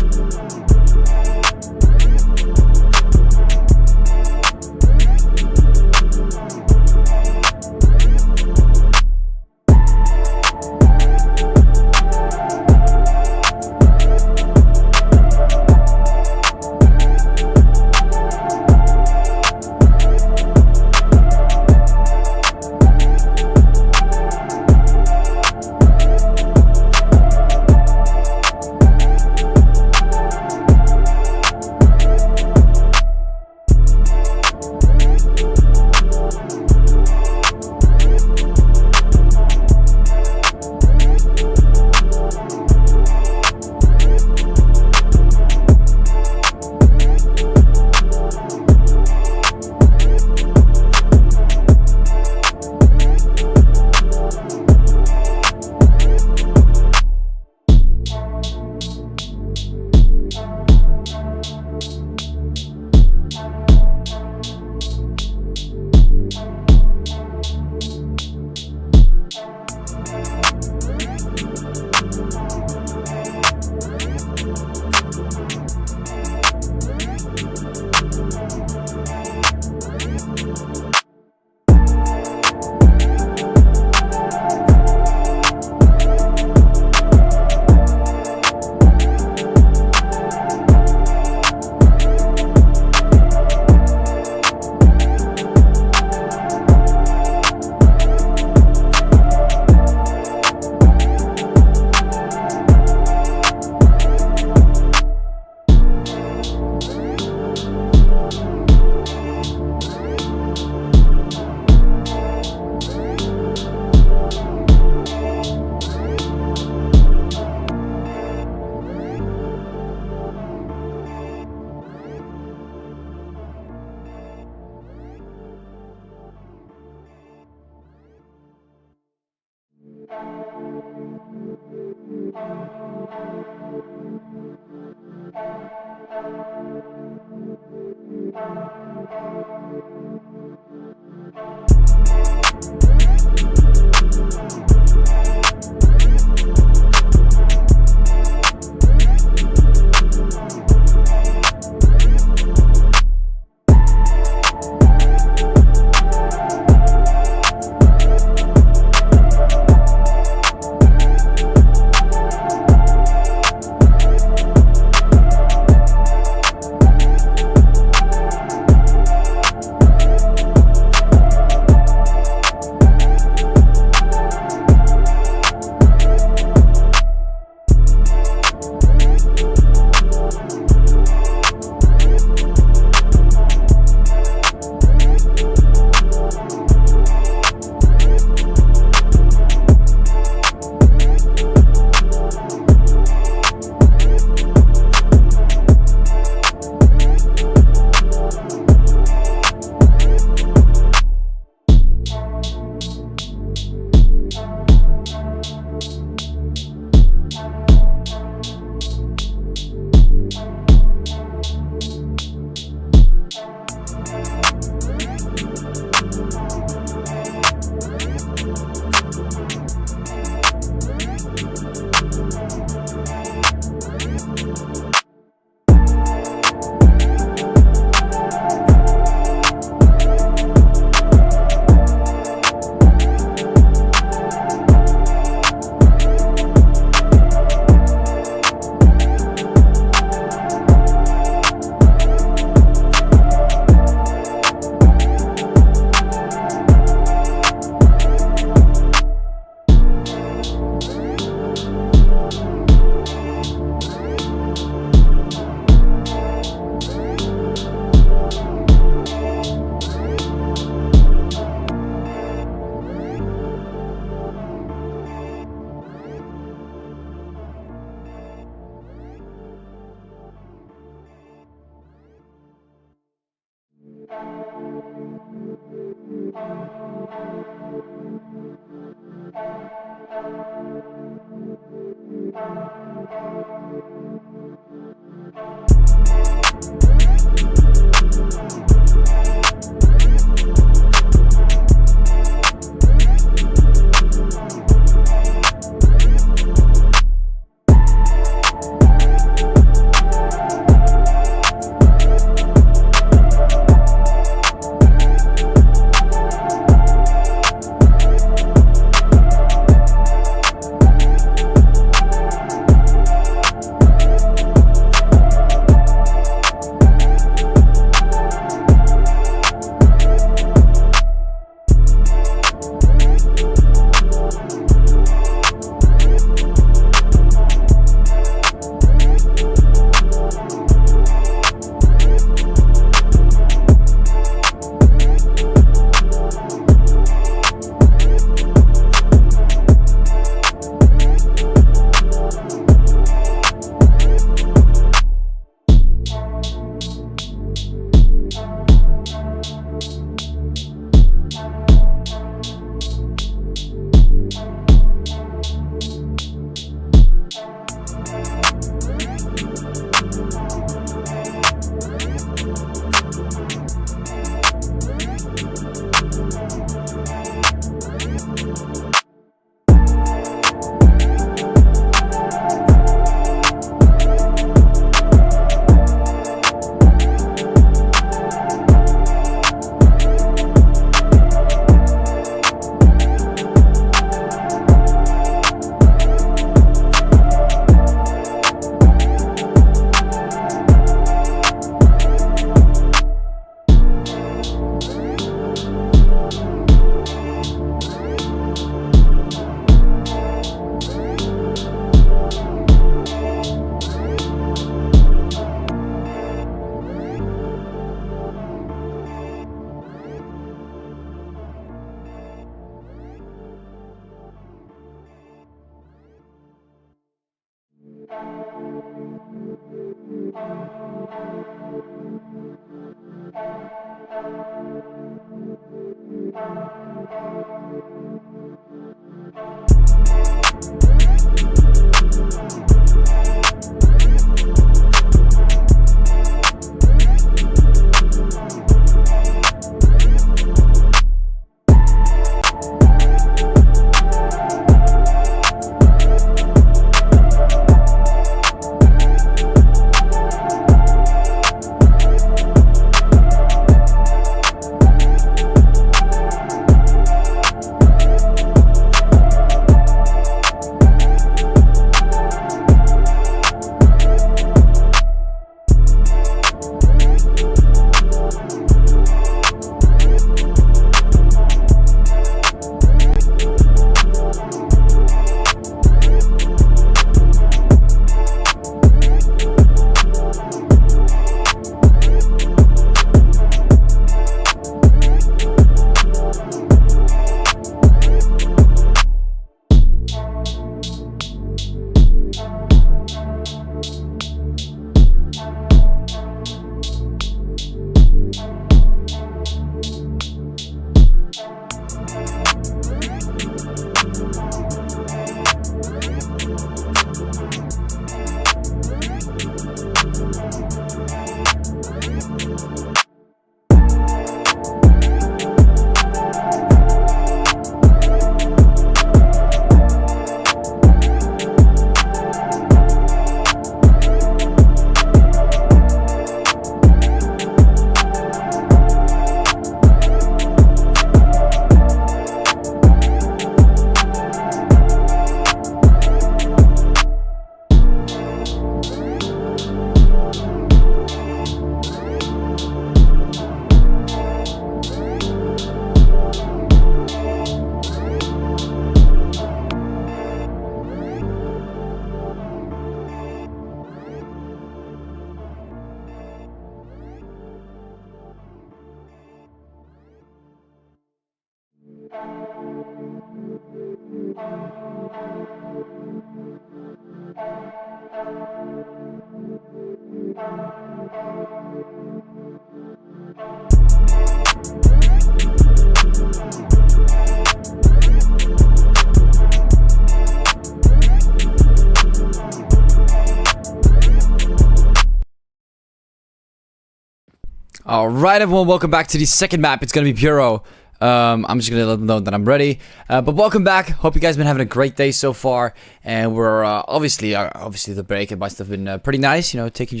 Alright everyone, welcome back to the second map. It's gonna be Bureau. I'm just gonna let them know that I'm ready. But welcome back. Hope you guys been having a great day so far. And we're obviously the break. It must have been pretty nice, you know, taking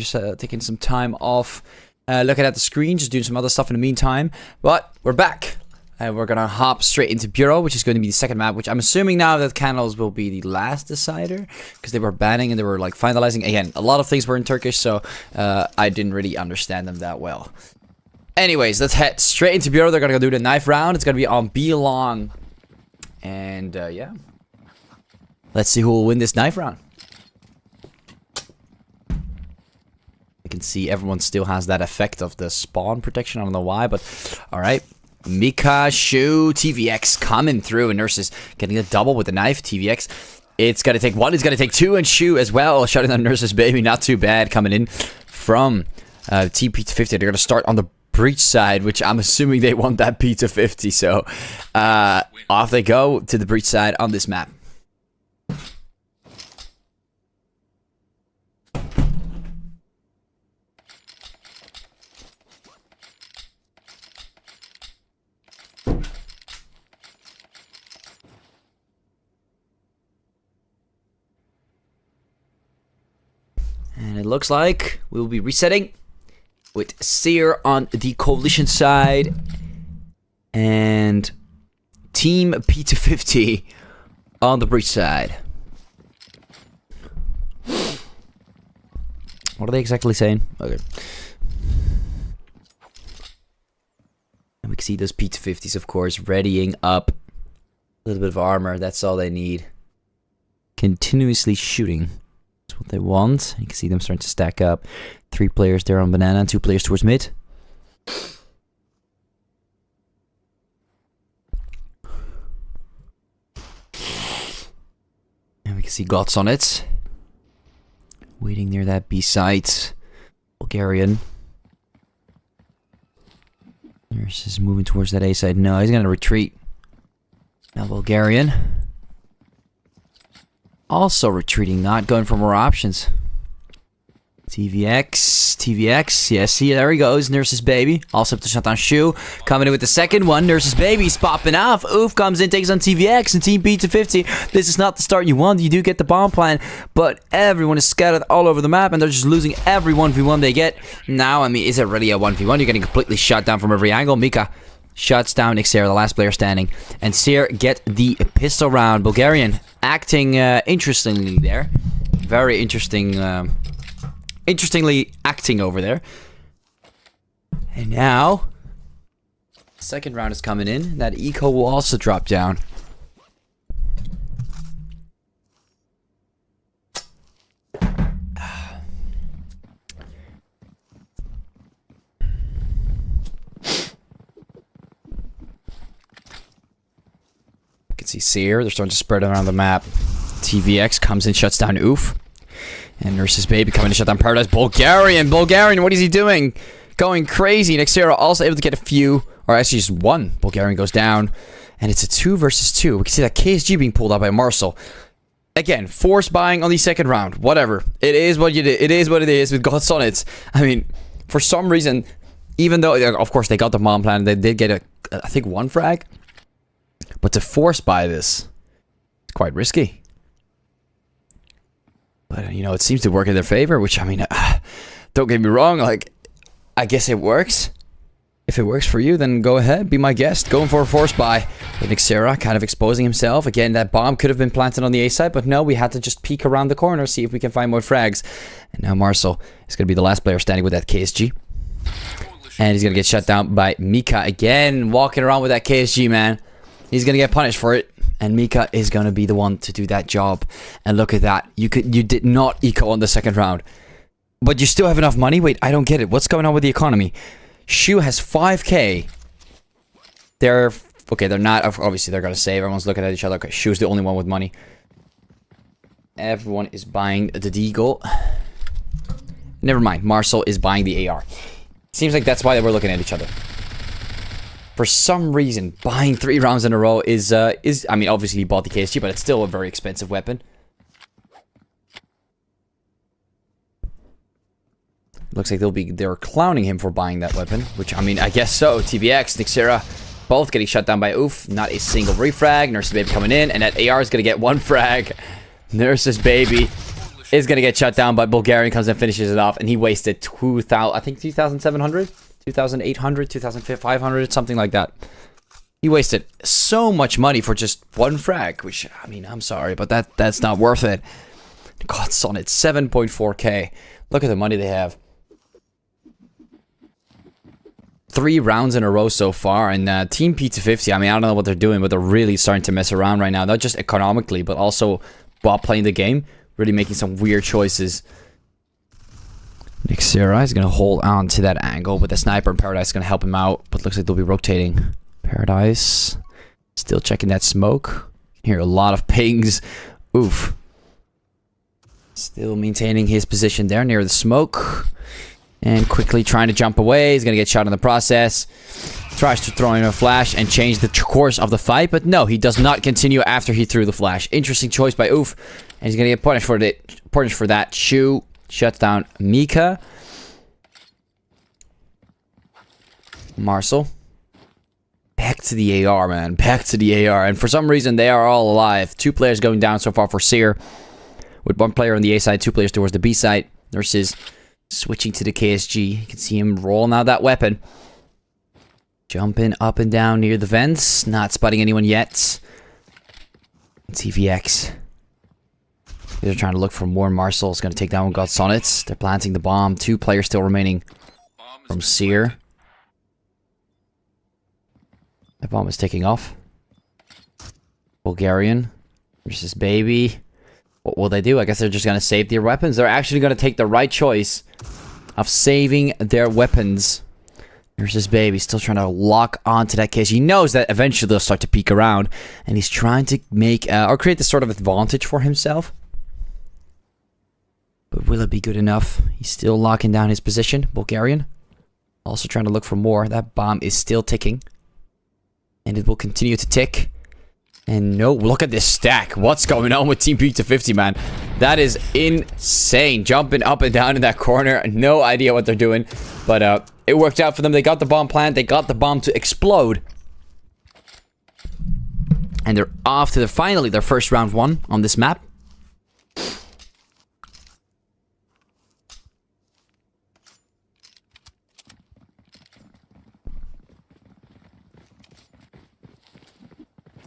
some time off, looking at the screen, just doing some other stuff in the meantime. But we're back. And we're gonna hop straight into Bureau, which is going to be the second map, which I'm assuming now that Candles will be the last decider, because they were banning and they were like finalizing. Again, a lot of things were in Turkish, so I didn't really understand them that well. Anyways, let's head straight into Bureau. They're gonna go do the knife round. It's gonna be on B long, and yeah, let's see who will win this knife round. You can see everyone still has that effect of the spawn protection. I don't know why, but all right. Mika, Shu, TVX coming through, and Nurses getting a double with the knife. TVX, it's gonna take one, it's gonna take two, and Shu as well, shutting down Nurses baby. Not too bad coming in from P250. They're gonna start on the breach side, which I'm assuming they want that P250. So off they go to the breach side on this map. And it looks like we will be resetting with Sear on the coalition side and Team P250 on the breach side. What are they exactly saying? Okay. And we can see those P250s, of course, readying up. A little bit of armor, that's all they need. Continuously shooting. What they want. You can see them starting to stack up. 3 players there on banana and 2 players towards mid. And we can see Gots on it. Waiting near that B site. Bulgarian. Nurse is moving towards that A side. No, he's gonna retreat. Now Bulgarian. Also retreating, not going for more options. TVX, yes, see, there he goes, Nurse's baby. Also up to shut down Shu. Coming in with the second one, Nurse's baby's popping off. Oof comes in, takes on TVX and Team P250. This is not the start you want. You do get the bomb plan, but everyone is scattered all over the map and they're just losing every 1v1 they get. Now, I mean, is it really a 1v1? You're getting completely shot down from every angle. Mika shuts down Xer, the last player standing. And Sear get the pistol round. Bulgarian acting interestingly there. Very interesting. Interestingly acting over there. And now, second round is coming in. That eco will also drop down. See Sear, they're starting to spread around the map. TVX comes in, shuts down Oof. And Nurse's baby coming to shut down Paradise. Bulgarian, what is he doing? Going crazy. Nexera also able to get a few, or actually just one. Bulgarian goes down. And it's a 2 versus 2. We can see that KSG being pulled out by Marcel. Again, force buying on the second round. Whatever. It is what you did. It is what it is with Gods on it. I mean, for some reason, even though, of course, they got the bomb plan, they did get I think 1 frag. But to force buy this, it's quite risky. But, you know, it seems to work in their favor, which, I mean, don't get me wrong, like, I guess it works. If it works for you, then go ahead, be my guest. Going for a force buy. With Xera kind of exposing himself. Again, that bomb could have been planted on the A side, but no, we had to just peek around the corner, see if we can find more frags. And now Marcel is going to be the last player standing with that KSG. And he's going to get shut down by Mika again, walking around with that KSG, man. He's going to get punished for it. And Mika is going to be the one to do that job. And look at that. You did not eco on the second round. But you still have enough money? Wait, I don't get it. What's going on with the economy? Shu has 5k. Okay, they're not. Obviously, they're going to save. Everyone's looking at each other. Okay, Shu's the only one with money. Everyone is buying the Deagle. Never mind. Marcel is buying the AR. Seems like that's why they were looking at each other. For some reason, buying 3 rounds in a row is I mean, obviously he bought the KSG, but it's still a very expensive weapon. Looks like they're clowning him for buying that weapon, which, I mean, I guess so. TVX, Nixera, both getting shut down by Oof. Not a single refrag. Nurse's Baby coming in, and that AR is going to get one frag. Nurse's Baby is going to get shut down, but Bulgarian comes and finishes it off, and he wasted 2,000, I think 2,700, 2,800, 2,500, something like that. He wasted so much money for just one frag, which, I mean, I'm sorry, but that's not worth it. God's on it, 7.4k. Look at the money they have. 3 rounds in a row so far, and Team P250, I mean, I don't know what they're doing, but they're really starting to mess around right now. Not just economically, but also while playing the game, really making some weird choices. Nixera is going to hold on to that angle with the sniper, and Paradise is going to help him out, but looks like they'll be rotating. Paradise still checking that smoke. Hear a lot of pings. Oof. Still maintaining his position there near the smoke. And quickly trying to jump away. He's going to get shot in the process. Tries to throw in a flash and change the course of the fight. But no, he does not continue after he threw the flash. Interesting choice by Oof. And he's going to get punished for that. Shu shuts down Mika. Marcel. Back to the AR, man. Back to the AR. And for some reason, they are all alive. 2 players going down so far for Sear. With 1 player on the A side, 2 players towards the B side. Nurses switching to the KSG. You can see him rolling out that weapon. Jumping up and down near the vents. Not spotting anyone yet. TVX. They're trying to look for more. Marcel's going to take down God Sonnets. They're planting the bomb. 2 players still remaining from Sear. The bomb is taking off. Bulgarian versus Baby. What will they do? I guess they're just going to save their weapons. They're actually going to take the right choice of saving their weapons. Versus Baby. Still trying to lock onto that case. He knows that eventually they'll start to peek around. And he's trying to make or create this sort of advantage for himself. But will it be good enough? He's still locking down his position. Bulgarian. Also trying to look for more. That bomb is still ticking. And it will continue to tick. And no, look at this stack. What's going on with Team P250, man? That is insane. Jumping up and down in that corner. No idea what they're doing. But it worked out for them. They got the bomb plant. They got the bomb to explode. And they're off to finally their first round 1 on this map.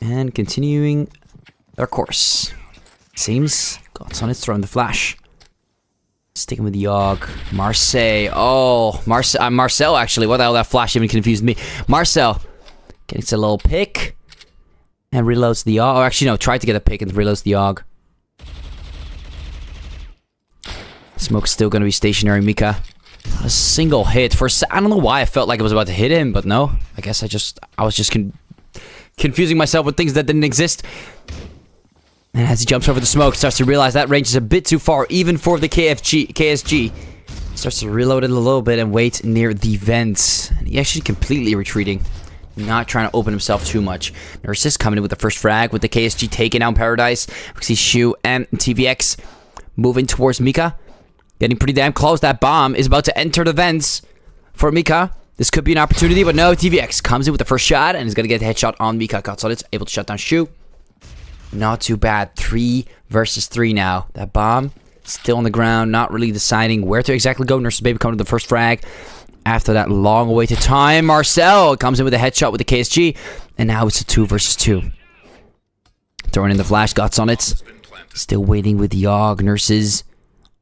And continuing their course. Seems God's on its throwing the flash. Sticking with the Yogg. Marseille. Oh, Marcel actually. What the hell, that flash even confused me. Marcel gets a little pick. And reloads the Yogg. Oh, actually no, tried to get a pick and reloads the Yogg. Smoke's still going to be stationary. Mika. Not a single hit. I don't know why I felt like I was about to hit him, but no. I guess I was just confusing myself with things that didn't exist. And as he jumps over the smoke, starts to realize that range is a bit too far, even for the KSG. Starts to reload it a little bit and wait near the vents. And he actually completely retreating. Not trying to open himself too much. Nurses coming in with the first frag, with the KSG taking down Paradise. We see Shu and TVX moving towards Mika. Getting pretty damn close. That bomb is about to enter the vents for Mika. This could be an opportunity, but no, TVX comes in with the first shot and is going to get the headshot on Mika. It's able to shut down Shu. Not too bad. 3 versus 3 now. That bomb still on the ground, not really deciding where to exactly go. Nurse's Baby coming to the first frag. After that long awaited time, Marcel comes in with a headshot with the KSG. And now it's a 2 versus 2. Throwing in the flash, Gots on it. Still waiting with the Yogg. Nurses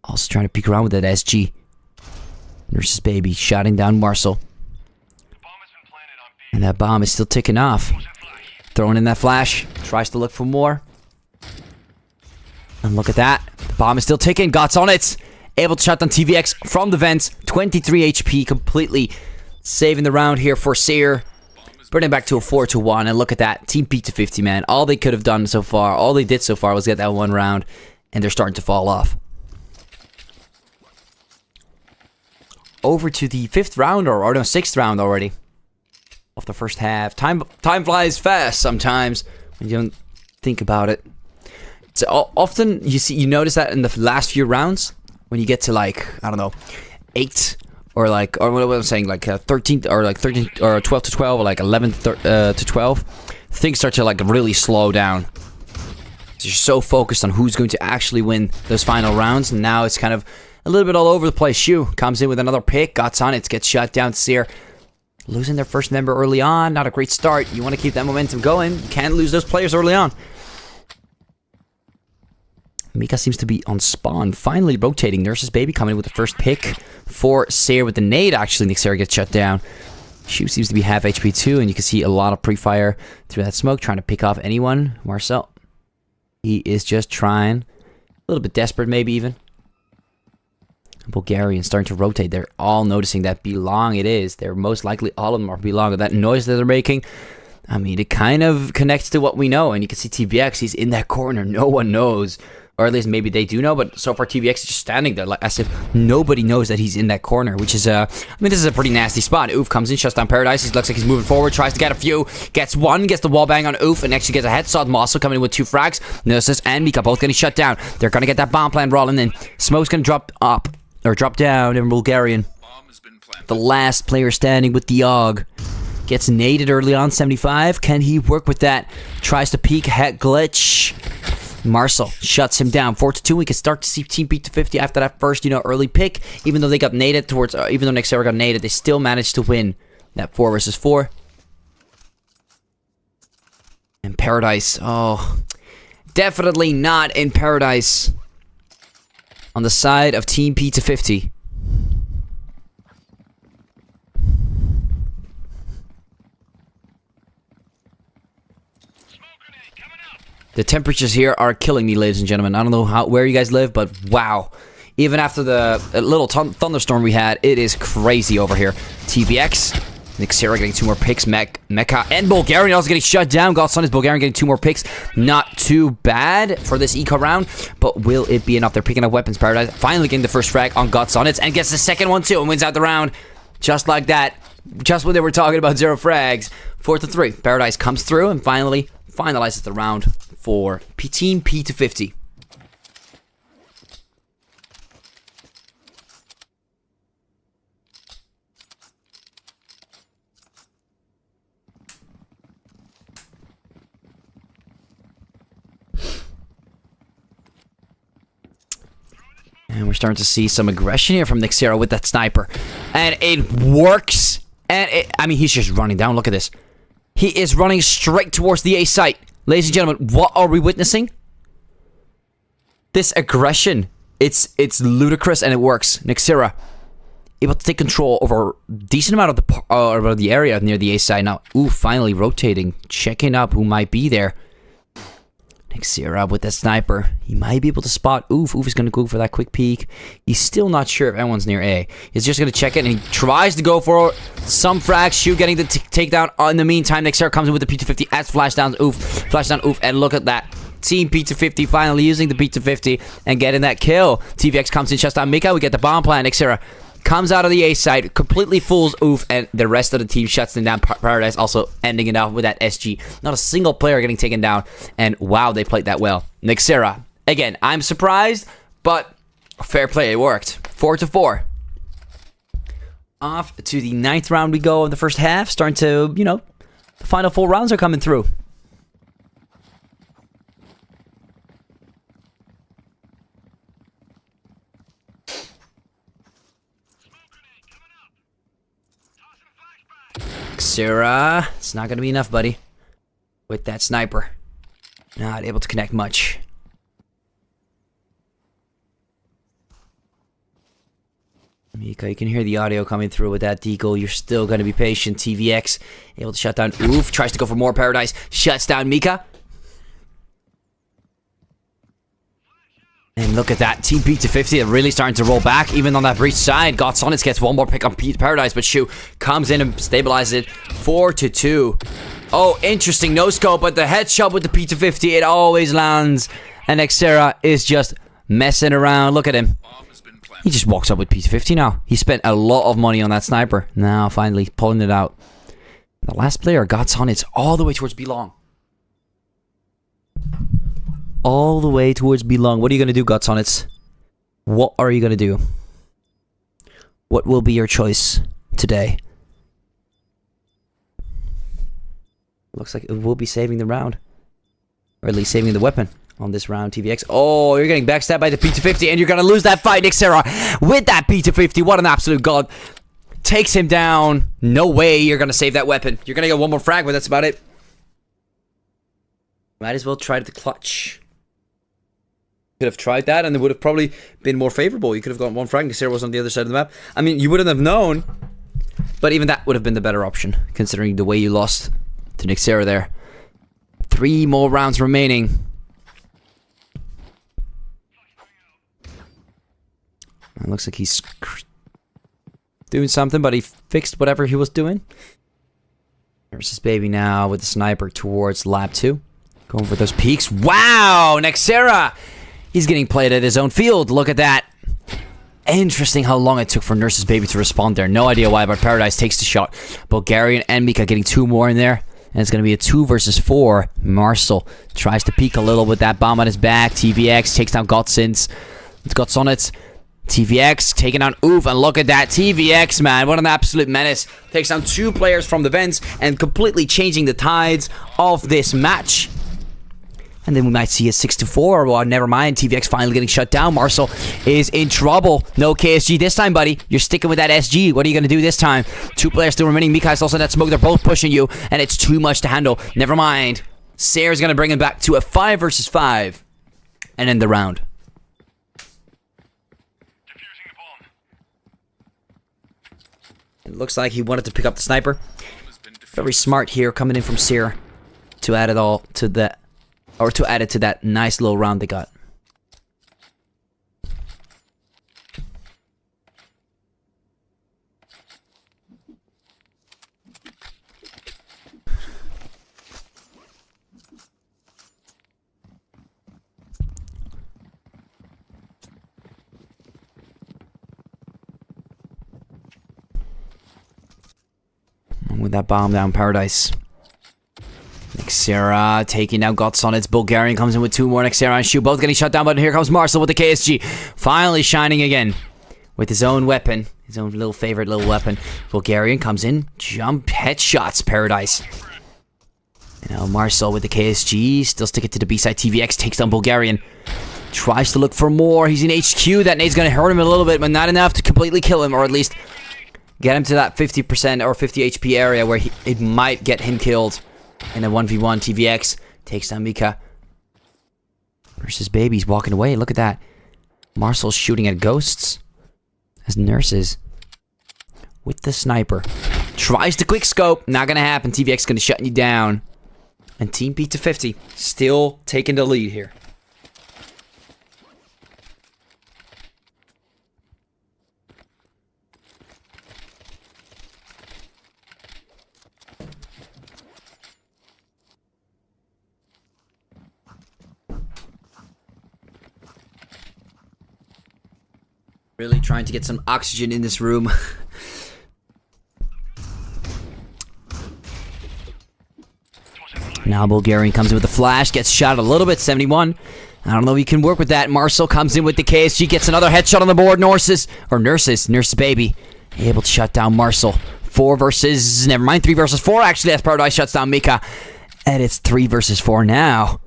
also trying to peek around with that SG. Nurse's Baby shotting down Marcel. And that bomb is still ticking off. Throwing in that flash. Tries to look for more. And look at that. The bomb is still ticking. Gots on it. Able to shut down TVX from the vents. 23 HP. Completely saving the round here for Sear. Bringing it back to a 4-1. And look at that. Team P250, man. All they could have done so far. All they did so far was get that 1 round. And they're starting to fall off. Over to the 5th round. Or no, 6th round already. Of the first half. Time flies fast sometimes when you don't think about it. So often you notice that in the last few rounds when you get to, like, I don't know, 8 or like, or what I'm saying, like 13 or like 13 or 12 to 12 or like 11 to 12, things start to like really slow down. So you're so focused on who's going to actually win those final rounds, and now it's kind of a little bit all over the place. Shu comes in with another pick, Guts on it, gets shut down. Sear losing their first member early on, not a great start. You want to keep that momentum going. You can't lose those players early on. Mika seems to be on spawn, finally rotating. Nurse's Baby coming in with the first pick for Sear with the nade. Actually, Nick Sear gets shut down. Shu seems to be half HP too, and you can see a lot of pre-fire through that smoke, trying to pick off anyone. Marcel, he is just trying. A little bit desperate, maybe even. Bulgarian starting to rotate. They're all noticing that belong it is. They're most likely, all of them are belong. That noise that they're making, I mean, it kind of connects to what we know. And you can see TVX, he's in that corner. No one knows. Or at least maybe they do know, but so far TVX is just standing there like as if nobody knows that he's in that corner, which is, I mean, this is a pretty nasty spot. Oof comes in, shuts down Paradise. He looks like he's moving forward, tries to get a few, gets one, gets the wall bang on Oof, and actually gets a headshot. Mossel coming in with 2 frags. Nurses and Mika both getting shut down. They're going to get that bomb plan rolling in. Smoke's going to drop up, or drop down in Bulgarian. The last player standing with the AUG. Gets naded early on, 75. Can he work with that? Tries to peek, head glitch. Marcel shuts him down. 4-2. We can start to see Team P250 after that first, early pick. Even though they got naded towards, even though Nexera got naded, they still managed to win that 4 versus 4. And Paradise, oh, definitely not in Paradise. On the side of Team P250. The temperatures here are killing me, ladies and gentlemen. I don't know where you guys live, but wow. Even after the little thunderstorm we had, it is crazy over here. TVX, Nexera getting 2 more picks. Mecha and Bulgarian also getting shut down. Godson is Bulgarian getting 2 more picks. Not too bad for this eco round, but will it be enough? They're picking up weapons. Paradise finally getting the first frag on Godson and gets the second one too and wins out the round. Just like that. Just when they were talking about 0 frags. 4-3. Paradise comes through and finally finalizes the round for Team P250. And we're starting to see some aggression here from Nexera with that sniper. And it works. And I mean, he's just running down. Look at this. He is running straight towards the A site. Ladies and gentlemen, what are we witnessing? This aggression. It's ludicrous and it works. Nexera able to take control over a decent amount of the area near the A side. Now, ooh, finally rotating, checking up who might be there. Nexera with that sniper. He might be able to spot Oof. Oof is going to go for that quick peek. He's still not sure if anyone's near A. He's just going to check it, and he tries to go for some frags. Shu getting the takedown. In the meantime, Nexera comes in with the P250 as flashdown Oof. Flashdown Oof, and look at that. Team P250 finally using the P250 and getting that kill. TVX comes in, shuts down Mika. We get the bomb plan. Nexera comes out of the A side, completely fools Oof, and the rest of the team shuts them down. Paradise also ending it off with that SG. Not a single player getting taken down, and wow, they played that well. Nexera, again, I'm surprised, but fair play, it worked. 4-4. Off to the 9th round we go in the first half, starting to, the final 4 rounds are coming through. Nexera, it's not going to be enough, buddy. With that sniper. Not able to connect much. Mika, you can hear the audio coming through with that deagle. You're still going to be patient. TVX, able to shut down Oof. Tries to go for more Paradise. Shuts down Mika. And look at that. Team P250 really starting to roll back. Even on that breach side, Godsonitz gets one more pick on Paradise, but Shu comes in and stabilizes it. 4-2. Oh, interesting. No scope, but the headshot with the P250, it always lands. And Nexera is just messing around. Look at him. He just walks up with P250 now. He spent a lot of money on that sniper. Now, finally, pulling it out. The last player, Godsonitz, all the way towards Belong. All the way towards Belong. What are you going to do, Godsonitz? What are you going to do? What will be your choice today? Looks like it will be saving the round. Or at least saving the weapon on this round, TVX. Oh, you're getting backstabbed by the P250 and you're going to lose that fight, Nixera. With that P250, what an absolute god. Takes him down. No way you're going to save that weapon. You're going to get one more frag, but that's about it. Might as well try the clutch. Could have tried that and it would have probably been more favorable. You could have gotten one frag. Nixera was on the other side of the map. I mean, you wouldn't have known. But even that would have been the better option, considering the way you lost to Nixera there. 3 more rounds remaining. It looks like he's doing something, but he fixed whatever he was doing. There's his baby now with the sniper towards lab 2. Going for those peaks. Wow! Nixera! He's getting played at his own field. Look at that. Interesting how long it took for Nurse's baby to respond there. No idea why, but Paradise takes the shot. Bulgarian and Mika getting 2 more in there. And it's going to be a 2 versus 4. Marcel tries to peek a little with that bomb on his back. TVX takes down Godsons. It's Godsonnet. TVX taking down Oof. And look at that. TVX, man. What an absolute menace. Takes down 2 players from the vents and completely changing the tides of this match. And then we might see a 6-4. Well, never mind. TVX finally getting shut down. Marcel is in trouble. No KSG this time, buddy. You're sticking with that SG. What are you going to do this time? 2 players still remaining. Mika is also in that smoke. They're both pushing you. And it's too much to handle. Never mind. Sayre's going to bring him back to a 5 versus 5. And end the round. It looks like he wanted to pick up the sniper. Very smart here coming in from Sayre to add it all to the... Or to add it to that nice little round they got. With that bomb down Paradise. Nixera taking down Godsonnet. Bulgarian comes in with 2 more. Nixera and Shu both getting shut down, but here comes Marcel with the KSG. Finally shining again with his own weapon. His own little favorite little weapon. Bulgarian comes in. Jump headshots Paradise. And now Marcel with the KSG. Still sticking to the B side. TVX takes down Bulgarian. Tries to look for more. He's in HQ. That nade's going to hurt him a little bit, but not enough to completely kill him, or at least get him to that 50% or 50 HP area where it might get him killed. And then 1v1, TVX takes down Mika. Nurse's baby's walking away. Look at that. Marcel's shooting at ghosts. As Nurses with the sniper. Tries to quick scope. Not going to happen. TVX going to shut you down. And Team P250 still taking the lead here. Really trying to get some oxygen in this room. Now Bulgarian comes in with the flash, gets shot a little bit, 71. I don't know if you can work with that. Marcel comes in with the KSG, gets another headshot on the board. Nurse's baby, able to shut down Marcel. 4 versus, never mind, 3 versus 4 actually, as Paradise shuts down Mika. And it's 3 versus 4 now.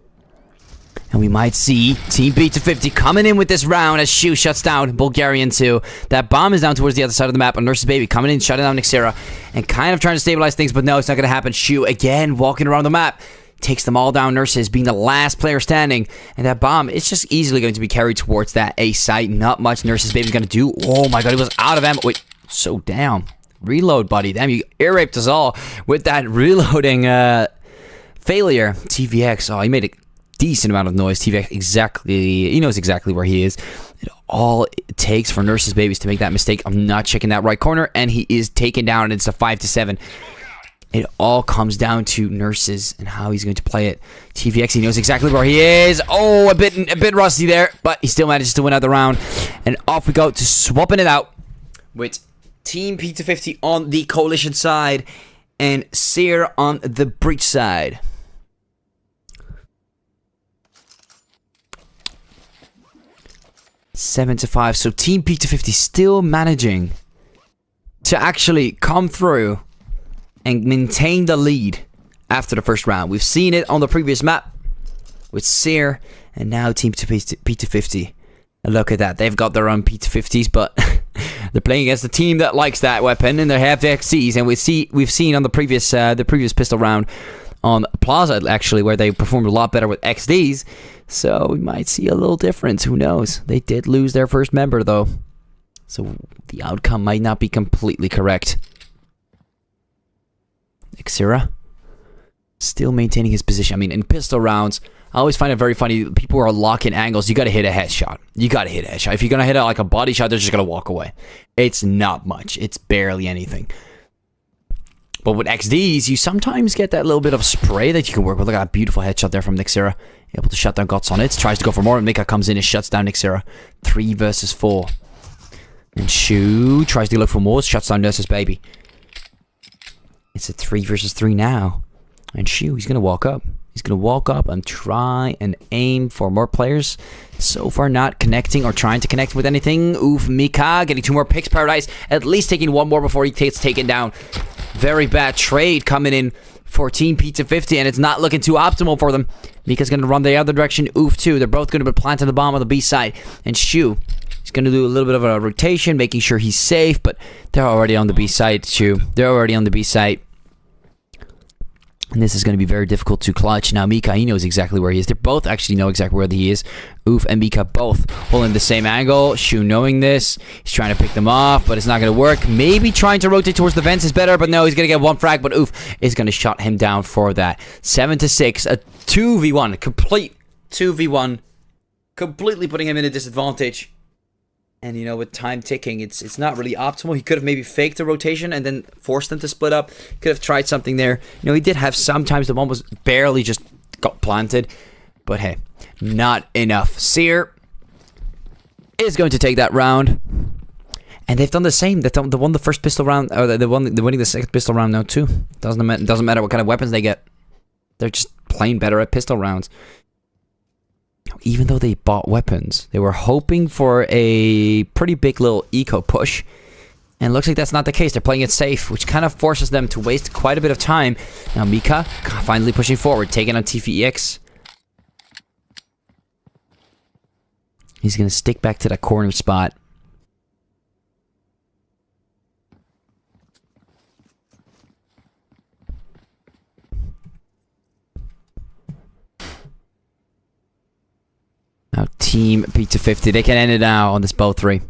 And we might see Team P250 coming in with this round as Shu shuts down Bulgarian 2. That bomb is down towards the other side of the map. And Nurse's baby coming in, shutting down Nixera. And kind of trying to stabilize things, but no, it's not going to happen. Shu again walking around the map. Takes them all down. Nurses being the last player standing. And that bomb, it's just easily going to be carried towards that A site. Not much Nurse's baby's going to do. Oh my god, he was out of ammo. Wait, so down. Reload, buddy. Damn, you air raped us all with that reloading failure. TVX, oh, he made a decent amount of noise. TVX exactly, he knows exactly where he is. All it takes for Nurse's babies to make that mistake. I'm not checking that right corner, and he is taken down, and it's a 5-7. It all comes down to Nurses and how he's going to play it. TVX, he knows exactly where he is. Oh, a bit rusty there, but he still manages to win out the round. And off we go to swapping it out with Team P250 on the coalition side and Sayre on the breach side. (7-5). So Team P250 still managing to actually come through and maintain the lead after the first round. We've seen it on the previous map with Sear, and now Team P250. And look at that. They've got their own P250s, but they're playing against a team that likes that weapon, and they have the XCs. And we've seen on the previous pistol round on Plaza, actually, where they performed a lot better with XDs. So we might see a little difference. Who knows? They did lose their first member, though. So the outcome might not be completely correct. Xera still maintaining his position. I mean, in pistol rounds, I always find it very funny. People are locking angles. You got to hit a headshot. You got to hit a headshot. If you're going to hit it like a body shot, they're just going to walk away. It's not much. It's barely anything. But with XDs, you sometimes get that little bit of spray that you can work with. Look at that beautiful headshot there from Xera. Able to shut down Guts on it. Tries to go for more. And Mika comes in and shuts down Xera. 3 versus 4. And Shu tries to look for more. Shuts down Nurse's baby. It's a 3 versus 3 now. And Shu, he's going to walk up. He's going to walk up and try and aim for more players. So far not connecting or trying to connect with anything. Oof, Mika getting 2 more picks. Paradise at least taking 1 more before he gets taken down. Very bad trade coming in for Team P250, and it's not looking too optimal for them. Mika's going to run the other direction. Oof, too. They're both going to be planting the bomb on the B side. And Shu, he's going to do a little bit of a rotation, making sure he's safe, but they're already on the B side, Shu. They're already on the B side. And this is going to be very difficult to clutch. Now, Mika, he knows exactly where he is. They both actually know exactly where he is. Oof and Mika both holding the same angle. Shu knowing this. He's trying to pick them off, but it's not going to work. Maybe trying to rotate towards the vents is better, but no, he's going to get 1 frag, but Oof is going to shut him down for that. 7-6, a 2v1, complete 2v1. Completely putting him in a disadvantage. And, you know, with time ticking, it's not really optimal. He could have maybe faked the rotation and then forced them to split up. Could have tried something there. You know, he did have sometimes the one was barely just got planted. But hey, not enough. Sear is going to take that round. And they've done the same. They won the first pistol round, or they're winning the second pistol round now too. Doesn't matter what kind of weapons they get. They're just plain better at pistol rounds. Even though they bought weapons, they were hoping for a pretty big little eco push. And it looks like that's not the case. They're playing it safe, which kind of forces them to waste quite a bit of time. Now Mika finally pushing forward, taking on TVX. He's going to stick back to that corner spot. Now, Team P250, they can end it now on this BO3.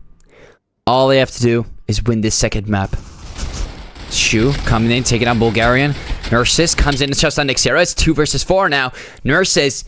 All they have to do is win this second map. Shu coming in, taking on Bulgarian. Nurses comes in and shuts down Xera. It's 2 versus 4 now. Nurses,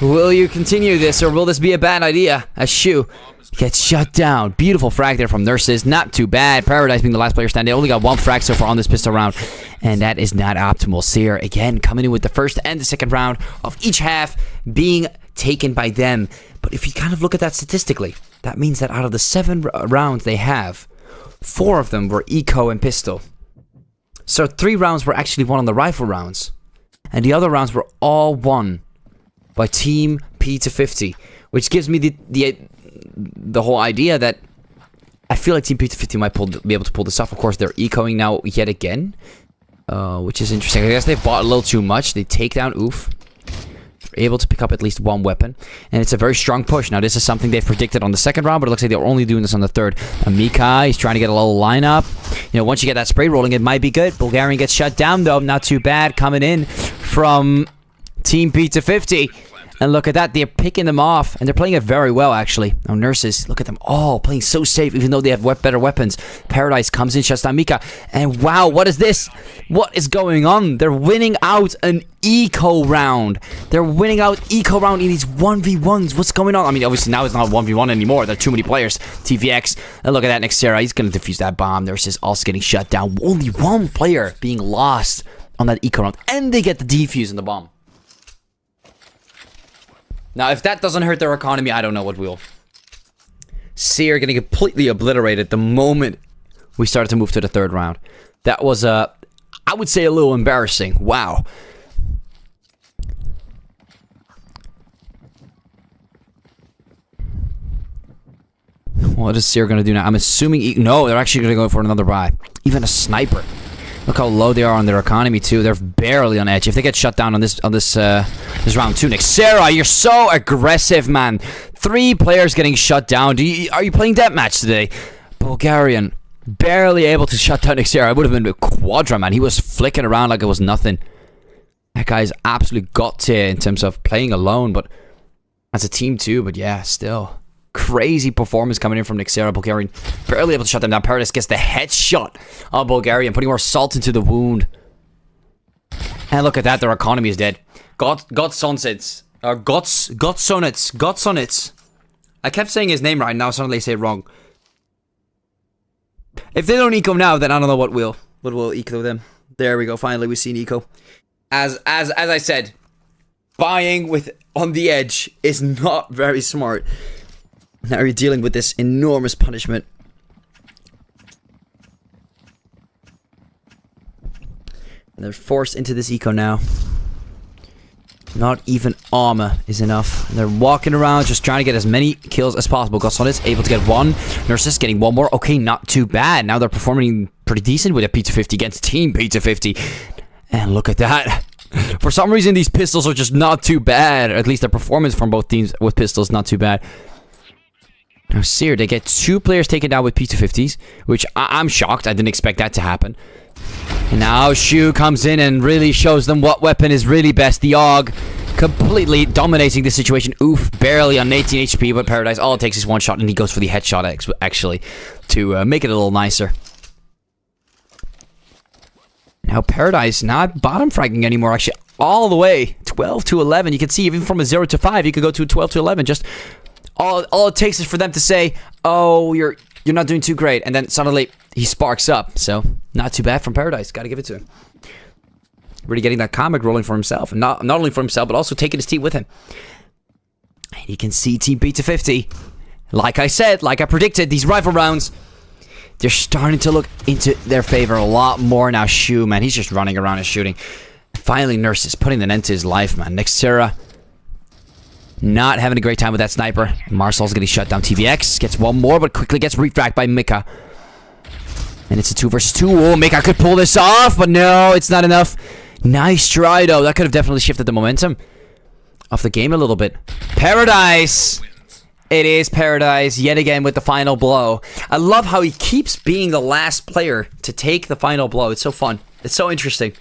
will you continue this or will this be a bad idea? As Shu gets shut down. Beautiful frag there from Nurses. Not too bad. Paradise being the last player standing. They only got 1 frag so far on this pistol round. And that is not optimal. Sear, again, coming in with the first and the second round of each half being taken by them. But if you kind of look at that statistically, that means that out of the 7 rounds they have, 4 of them were eco and pistol. So 3 rounds were actually won on the rifle rounds. And the other rounds were all won by Team P250. Which gives me the whole idea that I feel like Team P250 might be able to pull this off. Of course, they're ecoing now yet again. Which is interesting. I guess they've bought a little too much. They take down Oof. They're able to pick up at least 1 weapon. And it's a very strong push. Now, this is something they've predicted on the second round, but it looks like they're only doing this on the third. Mika, he's trying to get a little lineup. You know, once you get that spray rolling, it might be good. Bulgarian gets shut down, though. Not too bad. Coming in from Team P250. And look at that. They're picking them off. And they're playing it very well, actually. Now, Nurses, look at them all playing so safe, even though they have better weapons. Paradise comes in, shuts down Mika. And wow, what is this? What is going on? They're winning out an eco round. They're winning out eco round in these 1v1s. What's going on? I mean, obviously, now it's not 1v1 anymore. There are too many players. TVX. And look at that, Xera. He's going to defuse that bomb. Nurses also getting shut down. Only 1 player being lost on that eco round. And they get the defuse in the bomb. Now, if that doesn't hurt their economy, I don't know what will. Sear getting completely obliterated the moment we started to move to the third round. That was, I would say, a little embarrassing. Wow. What is Sear going to do now? I'm assuming... No, they're actually going to go for another buy. even a sniper. Look how low they are on their economy too. They're barely on edge. If they get shut down on this round 2, Nexera, you're so aggressive, man. 3 players getting shut down. Are you playing deathmatch today? Bulgarian barely able to shut down Nexera. It would have been a quadra, man. He was flicking around like it was nothing. That guy's absolutely got to in terms of playing alone, but as a team too. But yeah, still. Crazy performance coming in from Nexera. Bulgarian barely able to shut them down. Paradise gets the headshot on Bulgarian, putting more salt into the wound. And look at that, their economy is dead. Godsonets. Or Godsonets. I kept saying his name right, now suddenly I say it wrong. If they don't eco now, then I don't know what will eco them. There we go, finally we see an eco. As I said, buying with on the edge is not very smart. Now you're dealing with this enormous punishment. And they're forced into this eco now. Not even armor is enough. And they're walking around just trying to get as many kills as possible. Godsonets able to get 1. Nurses getting 1 more. Okay, not too bad. Now they're performing pretty decent with a P250 against Team P250. And look at that. For some reason, these pistols are just not too bad. Or at least the performance from both teams with pistols not too bad. Now, Sear, they get 2 players taken down with P250s, which I'm shocked. I didn't expect that to happen. And now Shu comes in and really shows them what weapon is really best. The AUG completely dominating the situation. Oof, barely on 18 HP, but Paradise, all it takes is 1 shot, and he goes for the headshot, actually, to make it a little nicer. Now Paradise not bottom fragging anymore, actually, all the way 12 to 11. You can see even from a 0 to 5, you could go to a 12 to 11. Just all it takes is for them to say, "Oh, you're not doing too great," and then suddenly he sparks up. So not too bad from Paradise. Got to give it to him. Really getting that comic rolling for himself, and not only for himself, but also taking his team with him. And you can see Team P250. Like I said, like I predicted, these rifle rounds, they're starting to look into their favor a lot more now. Shu, man, he's just running around and shooting. Finally, Nurse is putting an end to his life, man. Nexera, not having a great time with that sniper. Marcel's getting shut down. TVX gets 1 more, but quickly gets refragged by Mika. And it's a 2 versus 2. Oh, Mika could pull this off, but no, it's not enough. Nice try, though. That could have definitely shifted the momentum of the game a little bit. Paradise! It is Paradise, yet again, with the final blow. I love how he keeps being the last player to take the final blow. It's so fun. It's so interesting.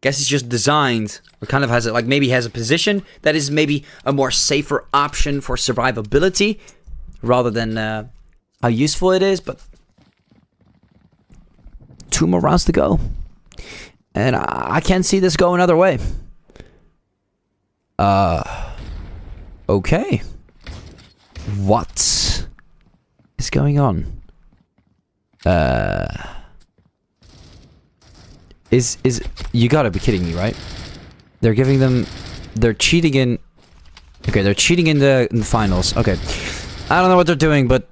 Guess he's just designed, or kind of has it, like maybe has a position that is maybe a more safer option for survivability, rather than how useful it is, but 2 more rounds to go. And I can't see this go another way. Okay. What is going on? Is you gotta be kidding me, right? They're giving them, they're cheating in. Okay, they're cheating in the finals. Okay, I don't know what they're doing, but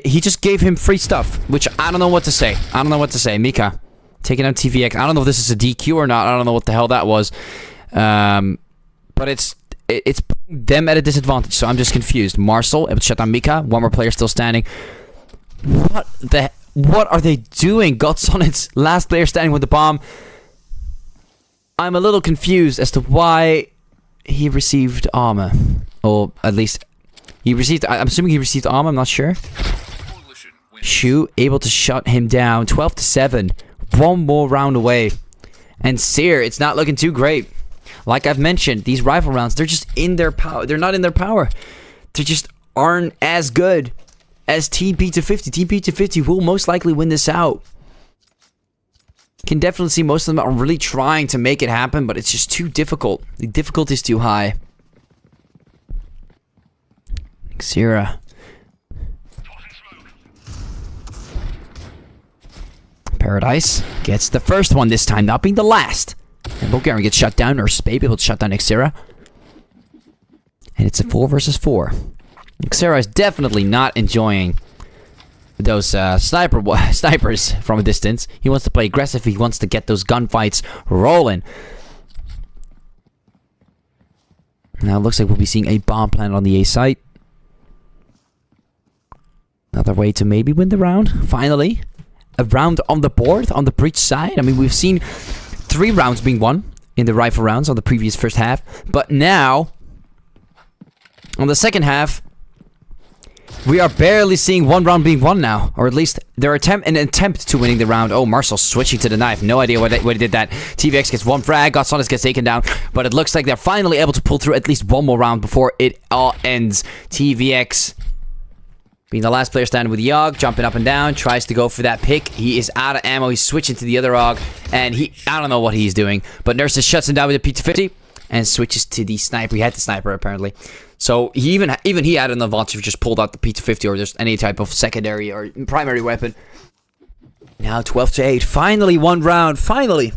he just gave him free stuff, which I don't know what to say. I don't know what to say. Mika taking out TVX. I don't know if this is a DQ or not. I don't know what the hell that was. But it's putting them at a disadvantage, so I'm just confused. Marcel able to shut down Mika. 1 more player still standing. What are they doing? Godsonet's last player standing with the bomb. I'm a little confused as to why he received armor. Or at least he received, I'm assuming he received armor, I'm not sure. Shu able to shut him down. 12 to 7. 1 more round away. And Sear, it's not looking too great. Like I've mentioned, these rifle rounds, they're just in their power. They're not in their power. They just aren't as good as Team P250. Team P250 will most likely win this out. Can definitely see most of them are really trying to make it happen, but it's just too difficult. The difficulty is too high. Xera. Paradise gets the first one this time, not being the last. And Bulgarian gets shut down, or Spabe able to shut down Xera. And it's a 4 versus 4. Xera is definitely not enjoying those snipers from a distance. He wants to play aggressive. He wants to get those gunfights rolling. Now it looks like we'll be seeing a bomb planted on the A site. Another way to maybe win the round. Finally, a round on the board, on the breach side. I mean, we've seen 3 rounds being won in the rifle rounds on the previous first half. But now, on the second half, we are barely seeing 1 round being won now. Or at least an attempt to winning the round. Oh, Marcel switching to the knife. No idea why he did that. TVX gets 1 frag. Godsonus gets taken down. But it looks like they're finally able to pull through at least 1 more round before it all ends. TVX being the last player standing with Yogg, jumping up and down, tries to go for that pick. He is out of ammo. He's switching to the other AUG, and I don't know what he's doing. But Nurses shuts him down with a P250 and switches to the sniper. He had the sniper, apparently. So he even he had an advantage if he just pulled out the P250 or just any type of secondary or primary weapon. Now 12-8. Finally, 1 round. Finally,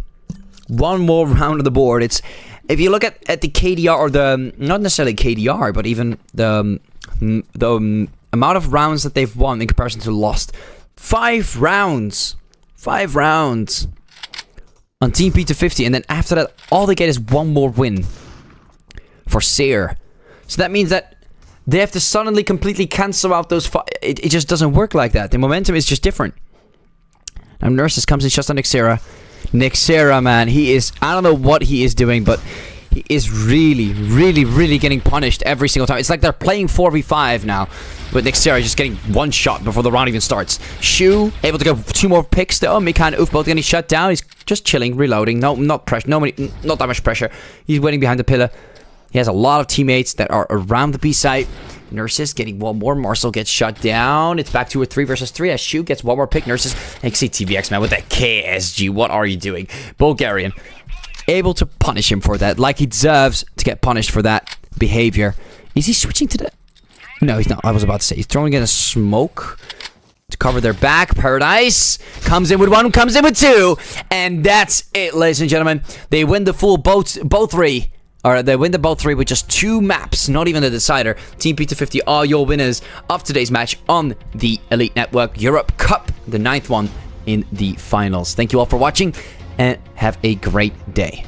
1 more round on the board. It's, if you look at the KDR, or the, not necessarily KDR, but even the amount of rounds that they've won in comparison to lost. 5 rounds. 5 rounds on Team P250. And then after that, all they get is 1 more win for Sear. So that means that they have to suddenly completely cancel out those 5. It just doesn't work like that. The momentum is just different. Now Nurses comes in, shuts on Nixera. Nixera, man, he is, I don't know what he is doing, but he is really, really, really getting punished every single time. It's like they're playing 4v5 now, with Nixera just getting 1 shot before the round even starts. Shu, able to get 2 more picks though. Mikan and Uf both getting shut down. He's just chilling, reloading. No, not pressure. Not that much pressure. He's waiting behind the pillar. He has a lot of teammates that are around the B site. Nurses getting 1 more. Marcel gets shut down. It's back to a 3 versus 3 as Shu gets 1 more pick. Nurses. And you can see TVX, man, with that KSG. What are you doing? Bulgarian. Able to punish him for that. Like he deserves to get punished for that behavior. Is he switching to the... No, he's not. I was about to say. He's throwing in a smoke to cover their back. Paradise comes in with 1, comes in with 2. And that's it, ladies and gentlemen. They win the full both 3. Or they win the BO3 with just 2 maps, not even the decider. Team P250 are your winners of today's match on the Elite Network Europe Cup, the 9th one in the finals. Thank you all for watching, and have a great day.